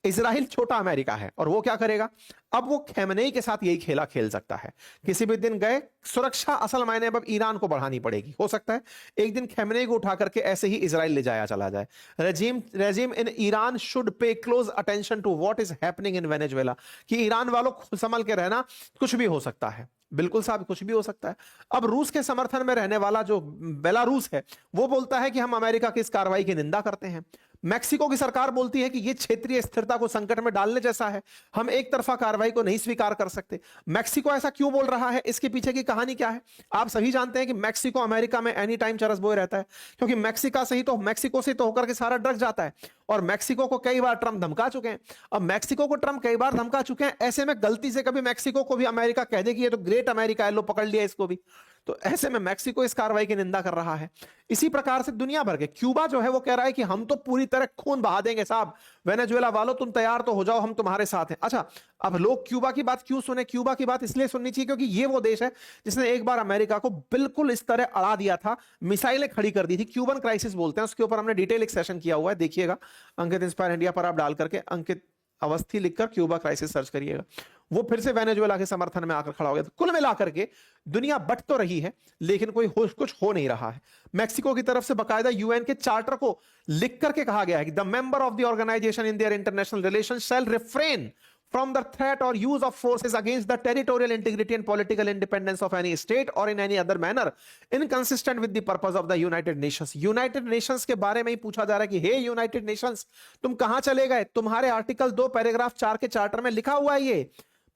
इजराइल छोटा अमेरिका है और वो क्या करेगा, अब वो खैमनेई के साथ यही खेला खेल सकता है। किसी भी दिन गए, सुरक्षा असल मायने में अब ईरान को बढ़ानी पड़ेगी। हो सकता है एक दिन खैमनेई को उठा करके ऐसे ही इजराइल ले जाया चला जाए। Regime in Iran should pay close attention to what is happening in Venezuela, कि ईरान वालों खुद संभल के रहना, कुछ भी हो सकता है। बिल्कुल साहब, कुछ भी हो सकता है। अब रूस के समर्थन में रहने वाला जो बेलारूस है वो बोलता है कि हम अमेरिका की इस कार्रवाई की निंदा करते हैं। मैक्सिको की सरकार बोलती है कि यह क्षेत्रीय स्थिरता को संकट में डालने जैसा है, हम एक तरफा कार्रवाई को नहीं स्वीकार कर सकते। मैक्सिको ऐसा क्यों बोल रहा है, इसके पीछे की कहानी क्या है? आप सभी जानते हैं कि मैक्सिको अमेरिका में एनी टाइम चरस बोए रहता है, क्योंकि मैक्सिको से तो होकर के सारा ड्रग जाता है, और मैक्सिको को कई बार ट्रंप धमका चुके हैं। अब मैक्सिको को ट्रंप कई बार धमका चुके हैं, ऐसे में गलती से कभी मैक्सिको को भी अमेरिका कह दे कि ये तो ग्रेट अमेरिका है, लो पकड़ लिया इसको भी, तो ऐसे में मैक्सिको इस कार्रवाई की निंदा कर रहा है। इसी प्रकार से दुनिया भर के क्यूबा जो है वो कह रहा है कि हम तो पूरी तरह खून बहा देंगे साहब, वेनेजुएला वालों तुम तैयार तो हो जाओ, हम तुम्हारे साथ हैं। अच्छा, अब लोग क्यूबा की बात क्यों सुने? क्यूबा की बात इसलिए सुननी चाहिए क्योंकि ये वो देश है जिसने एक बार अमेरिका को बिल्कुल इस तरह अड़ा दिया था, मिसाइलें खड़ी कर दी थी। क्यूबन क्राइसिस बोलते हैं, उसके ऊपर हमने डिटेल एक सेशन किया हुआ है, देखिएगा। अंकित इंस्पायर इंडिया पर आप डाल करके अंकित अवस्थी लिखकर क्यूबा क्राइसिस सर्च करिएगा, वो फिर से वेनेजुएला के समर्थन में आकर खड़ा हो गया। तो कुल मिलाकर के दुनिया बट तो रही है, लेकिन कुछ हो नहीं रहा है। मैक्सिको की तरफ से बकायदा यूएन के चार्टर को लिख करके कहा गया है कि the member of the organisation in their international relations shall refrain from the threat or use of forces against the territorial integrity and political independence of any state or in any other manner inconsistent with the purpose of the United Nations। United Nations के बारे में ही पूछा जा रहा है कि हे United Nations, तुम कहां चले गए? तुम्हारे आर्टिकल 2 पैराग्राफ 4 के चार्टर में लिखा हुआ है, ये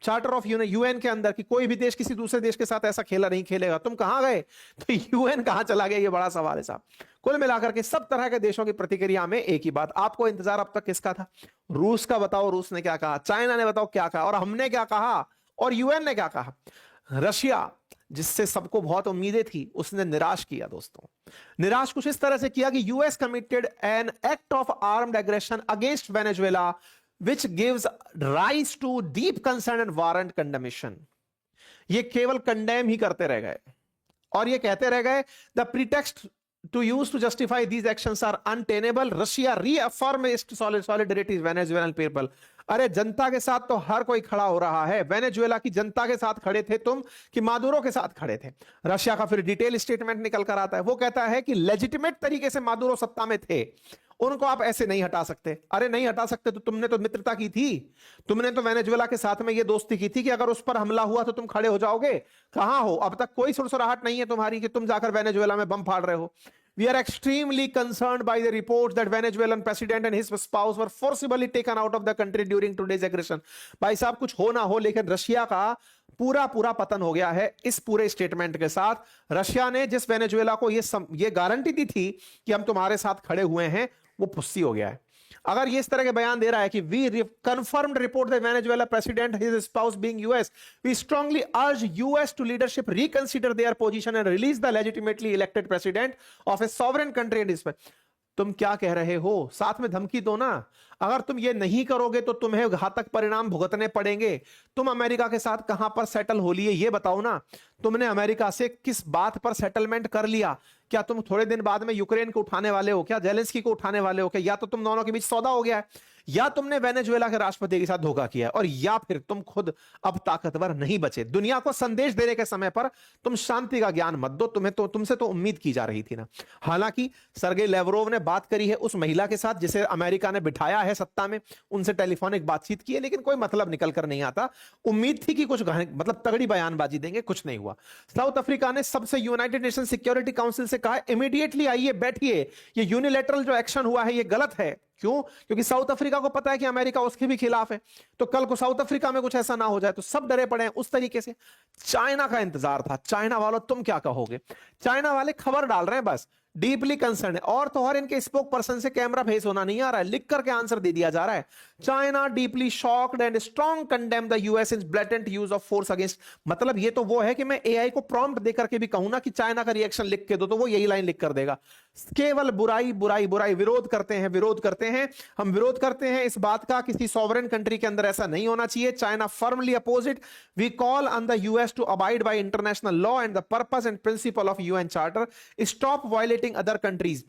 चार्टर ऑफ यूएन के अंदर, कि कोई भी देश किसी दूसरे देश के साथ ऐसा खेला नहीं खेलेगा। तुम कहां गए? तो यूएन कहां चला गया, ये बड़ा सवाल है साहब। कुल मिलाकर के सब तरह के देशों की प्रतिक्रिया में एक ही बात, आपको इंतजार अब तक किसका था? रूस का। बताओ रूस ने क्या कहा, चाइना ने बताओ क्या कहा, और हमने क्या कहा, और यूएन ने क्या कहा? रशिया, जिससे सबको बहुत उम्मीदें थी, उसने निराश किया दोस्तों। निराश कुछ इस तरह से किया कि US committed an act of armed aggression against Venezuela which gives rise to deep concern and warrant condemnation। ये केवल कंडेम ही करते रह गए और ये कहते रह गए the pretext to use to justify these actions are untenable। Russia reaffirm its solidarity with Venezuelan people। अरे जनता के साथ तो हर कोई खड़ा हो रहा है। वेनेजुएला की जनता के साथ खड़े थे तुम कि मादुरो के साथ खड़े थे? रशिया का फिर डिटेल स्टेटमेंट निकल कर आता है, वो कहता है कि लेजिटिमेट तरीके से मादुरो सत्ता में थे, उनको आप ऐसे नहीं हटा सकते। अरे नहीं हटा सकते तो तुमने तो मित्रता की थी, तुमने तो वेनेजुएला के साथ में ये दोस्ती की थी कि अगर उस पर हमला हुआ तो तुम खड़े हो जाओगे। कहां हो? अब तक कोई सुरसराहट नहीं है तुम्हारी कि तुम जाकर वेनेजुएला में बम फाड़ रहे हो। We are extremely concerned by the reports that Venezuelan president and his spouse were forcibly taken out of the country during today's aggression। भाई साहब, कुछ हो ना हो, लेकिन रशिया का पूरा पतन हो गया है इस पूरे स्टेटमेंट के साथ। रशिया ने जिस वेनेजुएला को ये गारंटी दी थी कि हम तुम्हारे साथ खड़े हुए हैं, वो फुस्सी हो गया है। अगर ये इस तरह के बयान दे रहा है कि we confirmed report that Venezuela president his spouse being US, we strongly urge US to leadership reconsider their position and release the legitimately elected president of a sovereign country and इस। तुम क्या कह रहे हो? साथ में धमकी दो ना। अगर तुम ये नहीं करोगे तो तुम्हें घातक परिणाम भुगतने पड़ेंगे। तुम अमेरिका के साथ कहां पर सेटल हो लिए ये बताओ ना। तुमने अमेरिका से किस बात पर सेटलमेंट कर लिया? क्या तुम थोड़े दिन बाद में यूक्रेन को उठाने वाले हो? क्या जेलेंस्की को उठाने वाले हो? क्या या तो तुम दोनों के बीच सौदा हो गया है, या तुमने वेनेजुएला के राष्ट्रपति के साथ धोखा किया है, और या फिर तुम खुद अब ताकतवर नहीं बचे। दुनिया को संदेश देने के समय पर तुम शांति का ज्ञान मत दो। तुमसे तो उम्मीद की जा रही थी ना। हालांकि सर्गेई लेवरोव ने बात करी है उस महिला के साथ जिसे अमेरिका ने बिठाया है सत्ता में, उनसे टेलीफोनिक बातचीत की है, लेकिन कोई मतलब निकल कर नहीं आता। उम्मीद थी कि कुछ मतलब तगड़ी बयानबाजी देंगे, कुछ नहीं हुआ। साउथ अफ्रीका ने सबसे यूनाइटेड नेशन सिक्योरिटी काउंसिल से कहा इमीडिएटली आइए बैठिए, ये यूनिलैटरल जो एक्शन हुआ है ये गलत है। क्यों? क्योंकि साउथ अफ्रीका को पता है कि अमेरिका उसके भी खिलाफ है, तो कल को साउथ अफ्रीका में कुछ ऐसा ना हो जाए, तो सब डरे पड़े हैं उस तरीके से। चाइना का इंतजार था। चाइना वालों तुम क्या कहोगे? चाइना वाले खबर डाल रहे हैं बस, डीपली कंसर्न है, और तो और इनके स्पोक पर्सन से कैमरा फेस होना नहीं आ रहा है, लिख करके आंसर दे दिया जा रहा है। China deeply shocked and strong condemn the US in blatant use of force against. मतलब ये तो वो है कि मैं एआई को प्रॉम्प्ट देकर के भी कहूं ना कि चाइना का रिएक्शन लिख के दो, तो वो यही लाइन लिख कर देगा। केवल बुराई बुराई बुराई, विरोध करते हैं, विरोध करते हैं, हम विरोध करते हैं इस बात का, किसी सॉवरेन कंट्री के अंदर ऐसा नहीं होना चाहिए। China firmly oppose it. We call on the US to abide by international law and the purpose and principle of UN charter, stop violating other countries.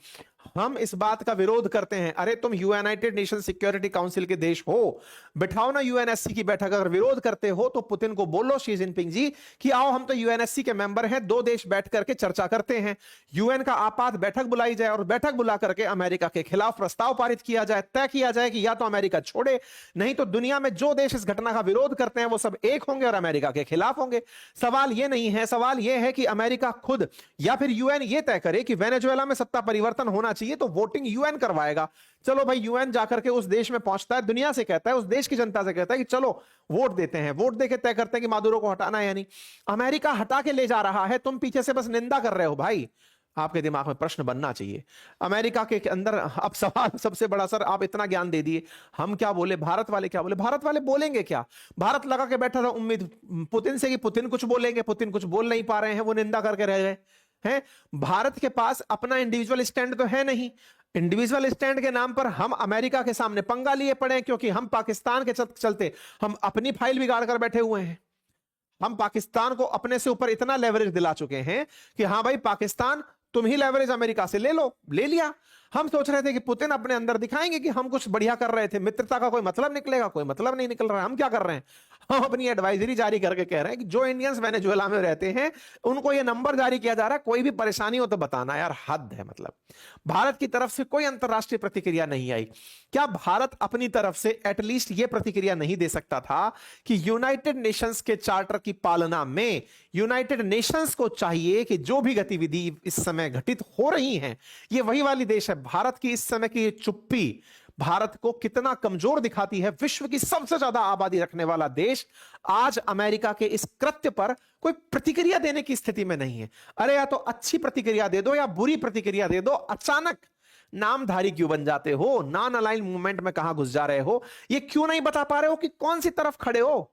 हम इस बात का विरोध करते हैं। अरे तुम यूनाइटेड नेशन सिक्योरिटी काउंसिल के देश हो, बिठाओ ना यूएनएससी की बैठक। अगर विरोध करते हो तो पुतिन को बोलो, शी जिनपिंग जी, कि आओ हम तो यूएनएससी के मेंबर हैं, दो देश बैठ करके चर्चा करते हैं, यूएन का आपात बैठक बुलाई जाए और बैठक बुला करके अमेरिका के खिलाफ प्रस्ताव पारित किया जाए, तय किया जाए कि या तो अमेरिका छोड़े, नहीं तो दुनिया में जो देश इस घटना का विरोध करते हैं वो सब एक होंगे और अमेरिका के खिलाफ होंगे। सवाल यह नहीं है, सवाल यह है कि अमेरिका खुद या फिर यूएन ये तय करे कि वेनेजुएला में सत्ता परिवर्तन होना चाहिए तो वोटिंग यूएन करवाएगा। चलो भाई, यूएन जाकर के उस देश में पहुंचता है, दुनिया से कहता है, उस देश की जनता से कहता है कि चलो वोट देते हैं, वोट देके तय करते हैं कि मादुरो को हटाना है या नहीं। अमेरिका हटा के ले जा रहा है, तुम पीछे से बस निंदा कर रहे हो। भाई आपके दिमाग में प्रश्न बनना चाहिए। अमेरिका के अंदर अब सवाल सबसे बड़ा, सर आप इतना ज्ञान दे दिए, हम क्या बोले, भारत वाले क्या बोले? भारत वाले बोलेंगे क्या? भारत लगा के बैठा था उम्मीद पुतिन से कि पुतिन कुछ बोलेंगे, पुतिन कुछ बोल नहीं पा रहे हैं, वो निंदा करके रह गए हैं। भारत के पास अपना इंडिविजुअल स्टैंड तो है नहीं। इंडिविजुअल स्टैंड के नाम पर हम अमेरिका के सामने पंगा लिए पड़े हैं, क्योंकि हम पाकिस्तान के चलते हम अपनी फाइल बिगाड़ कर बैठे हुए हैं। हम पाकिस्तान को अपने से ऊपर इतना लेवरेज दिला चुके हैं कि हां भाई पाकिस्तान तुम ही लेवरेज अमेरिका से ले लो, ले लिया। हम सोच रहे थे कि पुतिन अपने अंदर दिखाएंगे कि हम कुछ बढ़िया कर रहे थे, मित्रता का कोई मतलब निकलेगा, कोई मतलब नहीं निकल रहा है। हम क्या कर रहे हैं? हम अपनी एडवाइजरी जारी करके कह रहे हैं कि जो इंडियंस वेनेजुएला में रहते हैं उनको ये नंबर जारी किया जा रहा है, कोई भी परेशानी हो तो बताना। यार हद है। मतलब भारत की तरफ से कोई अंतरराष्ट्रीय प्रतिक्रिया नहीं आई। क्या भारत अपनी तरफ से एटलीस्ट ये प्रतिक्रिया नहीं दे सकता था कि यूनाइटेड नेशंस के चार्टर की पालना में यूनाइटेड नेशंस को चाहिए कि जो भी गतिविधि इस समय घटित हो रही है, ये वही वाली देश है। भारत की इस समय की चुप्पी भारत को कितना कमजोर दिखाती है। विश्व की सबसे ज्यादा आबादी रखने वाला देश आज अमेरिका के इस कृत्य पर कोई प्रतिक्रिया देने की स्थिति में नहीं है। अरे या तो अच्छी प्रतिक्रिया दे दो या बुरी प्रतिक्रिया दे दो। अचानक नामधारी क्यों बन जाते हो? नॉन अलाइन मूवमेंट में कहां घुस जा रहे हो? ये क्यों नहीं बता पा रहे हो कि कौन सी तरफ खड़े हो?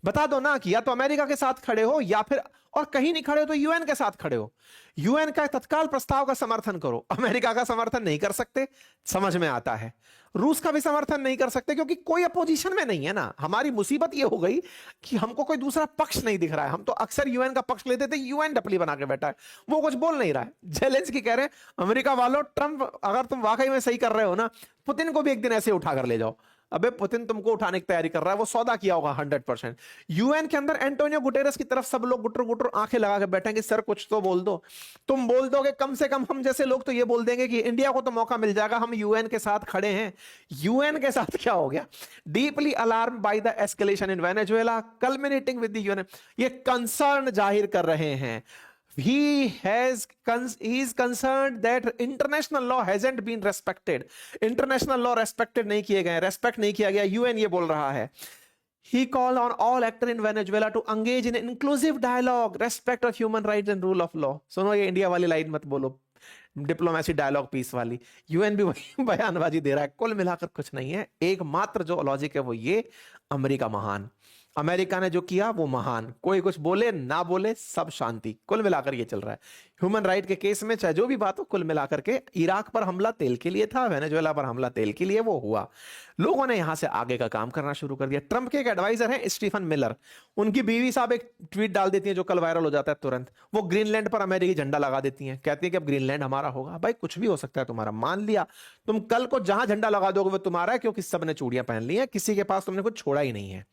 बता दो ना कि या तो अमेरिका के साथ खड़े हो या फिर, और कहीं नहीं खड़े हो तो यूएन के साथ खड़े हो। यूएन का तत्काल प्रस्ताव का समर्थन करो। अमेरिका का समर्थन नहीं कर सकते, समझ में आता है। रूस का भी समर्थन नहीं कर सकते क्योंकि कोई अपोजिशन में नहीं है ना। हमारी मुसीबत यह हो गई कि हमको कोई दूसरा पक्ष नहीं दिख रहा है। हम तो अक्सर यूएन का पक्ष लेते थे, यूएन डपली बना के बैठा है, वो कुछ बोल नहीं रहा है। जेलेंस्की कह रहे हैं अमेरिका वालों, ट्रंप अगर तुम वाकई में सही कर रहे हो ना, पुतिन को भी एक दिन ऐसे उठा कर ले जाओ। अबे पुतिन तुमको उठाने की तैयारी कर रहा है, वो सौदा किया होगा 100%। यूएन के अंदर एंटोनियो गुटेरेस की तरफ सब लोग गुटर गुटर आंखें लगा के बैठेंगे, सर कुछ तो बोल दो। तुम बोल दोगे, कम से कम हम जैसे लोग तो ये बोल देंगे कि इंडिया को तो मौका मिल जाएगा, हम यूएन के साथ खड़े हैं। यूएन के साथ क्या हो गया? Deeply alarm by the escalation in Venezuela culminating with the UN. ये कंसर्न जाहिर कर रहे हैं। he is concerned that international law hasn't been respected. International law respected नहीं किए गए, respect नहीं किया गया, यूएन ये बोल रहा है। He called on all actors in Venezuela to engage in inclusive dialogue, respect of human rights and rule of law. सुनो, ये इंडिया वाली लाइन मत बोलो, डिप्लोमेसी डायलॉग पीस वाली। यूएन भी वही बयानबाजी दे रहा है। कुल मिलाकर कुछ नहीं है, एकमात्र जो लॉजिक है वो ये, अमेरिका महान। अमेरिका ने जो किया वो महान। कोई कुछ बोले ना बोले, सब शांति। कुल मिलाकर ये चल रहा है। ह्यूमन राइट के केस में चाहे जो भी बात हो, कुल मिलाकर के इराक पर हमला तेल के लिए था, वेनेजुएला पर हमला तेल के लिए वो हुआ। लोगों ने यहां से आगे का काम करना शुरू कर दिया। ट्रंप के एक एडवाइजर हैं स्टीफन मिलर, उनकी बीवी साहब एक ट्वीट डाल देती है जो कल वायरल हो जाता है तुरंत। वो ग्रीनलैंड पर अमेरिकी झंडा लगा देती हैं, कहती है कि अब ग्रीनलैंड हमारा होगा। भाई कुछ भी हो सकता है तुम्हारा, मान लिया। तुम कल को जहां झंडा लगा दोगे वो तुम्हारा है, क्योंकि सबने चूड़ियां पहन ली हैं, किसी के पास तुमने कुछ छोड़ा ही नहीं है।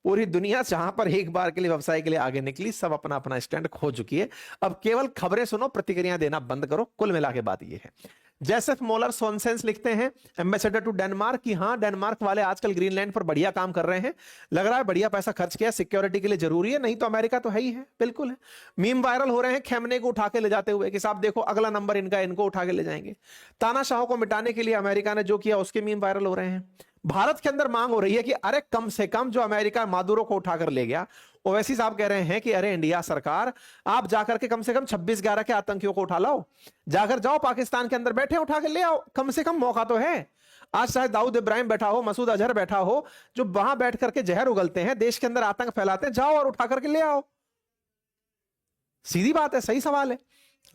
पूरी दुनिया जहां पर एक बार के लिए व्यवसाय के लिए आगे निकली, सब अपना अपना स्टैंड खो चुकी है। अब केवल खबरें सुनो, प्रतिक्रिया देना बंद करो। कुल मिला के बात यह है। जेसेफ मोलर सोनसेंस लिखते हैं, एम्बेसडर टू डेनमार्क, कि हाँ डेनमार्क वाले आजकल ग्रीनलैंड पर बढ़िया काम कर रहे हैं, लग रहा है बढ़िया पैसा खर्च किया, सिक्योरिटी के लिए जरूरी है, नहीं तो अमेरिका तो है ही है, बिल्कुल है। मीम वायरल हो रहे हैं खेमने को उठा के ले जाते हुए कि साहब देखो अगला नंबर इनका, इनको उठा के ले जाएंगे। तानाशाहों को मिटाने के लिए अमेरिका ने जो किया उसके मीम वायरल हो रहे हैं। भारत के अंदर मांग हो रही है कि अरे कम से कम जो अमेरिका मादुरो को उठाकर ले गया, ओवैसी साहब कह रहे हैं कि अरे इंडिया सरकार, आप जाकर के कम से कम 26-11 के आतंकियों को उठा लाओ, जाकर जाओ पाकिस्तान के अंदर बैठे उठा के ले आओ, कम से कम मौका तो है। आज चाहे दाऊद इब्राहिम बैठा हो, मसूद अजहर बैठा हो, जो वहां बैठ करके जहर उगलते हैं, देश के अंदर आतंक फैलाते हैं, जाओ और उठा करके ले आओ। सीधी बात है, सही सवाल है।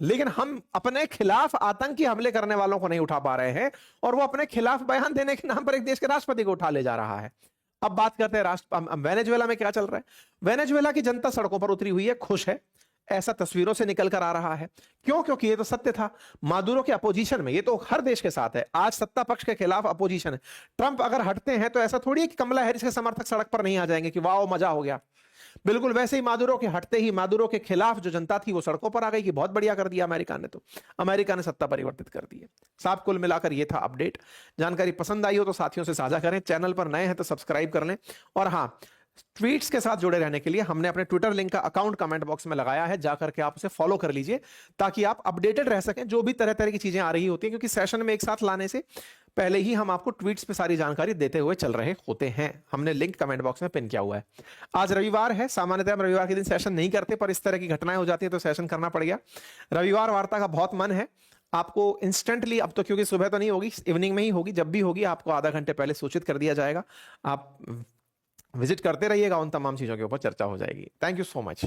लेकिन हम अपने खिलाफ आतंकी हमले करने वालों को नहीं उठा पा रहे हैं, और वो अपने खिलाफ बयान देने के नाम पर एक देश के राष्ट्रपति को उठा ले जा रहा है। अब बात करते हैं वेनेजुएला में क्या चल रहा है। वेनेजुएला की जनता सड़कों पर उतरी हुई है, खुश है। ऐसा तस्वीरों से निकल कर आ रहा है। क्यों? क्योंकि ये तो सत्य था। मादुरो के अपोजिशन में, ये तो हर देश के साथ है, आज सत्ता पक्ष के खिलाफ अपोजिशन है। ट्रंप अगर हटते हैं तो ऐसा थोड़ी है कि कमला हैरिस के समर्थक सड़क पर नहीं आ जाएंगे कि वाह मजा हो गया। बिल्कुल वैसे ही मादुरो के हटते ही मादुरो के खिलाफ जो जनता थी वो सड़कों पर आ गई कि बहुत बढ़िया कर दिया अमेरिका ने, तो अमेरिका ने सत्ता परिवर्तित कर दी है। साहब कुल मिलाकर ये था अपडेट। जानकारी पसंद आई हो तो साथियों से साझा करें, चैनल पर नए हैं तो सब्सक्राइब कर लें, और हाँ, ट्वीट्स के साथ जुड़े रहने के लिए हमने अपने ट्विटर लिंक का अकाउंट कमेंट बॉक्स में लगाया है, जाकर के आप उसे फॉलो कर लीजिए ताकि आप अपडेटेड रह सकें जो भी तरह तरह की चीजें आ रही होती हैं, क्योंकि सेशन में एक साथ लाने से पहले ही हम आपको ट्वीट्स पे सारी जानकारी देते हुए चल रहे होते हैं। हमने लिंक कमेंट बॉक्स में पिन किया हुआ है। आज रविवार है, सामान्यतः हम रविवार के दिन सेशन नहीं करते, पर इस तरह की घटनाएं हो जाती है तो सेशन करना पड़ गया। रविवार वार्ता का बहुत मन है आपको इंस्टेंटली, अब तो क्योंकि सुबह तो नहीं होगी, इवनिंग में ही होगी, जब भी होगी आपको आधा घंटे पहले सूचित कर दिया जाएगा। आप विजिट करते रहिएगा, उन तमाम चीजों के ऊपर चर्चा हो जाएगी। Thank you so much.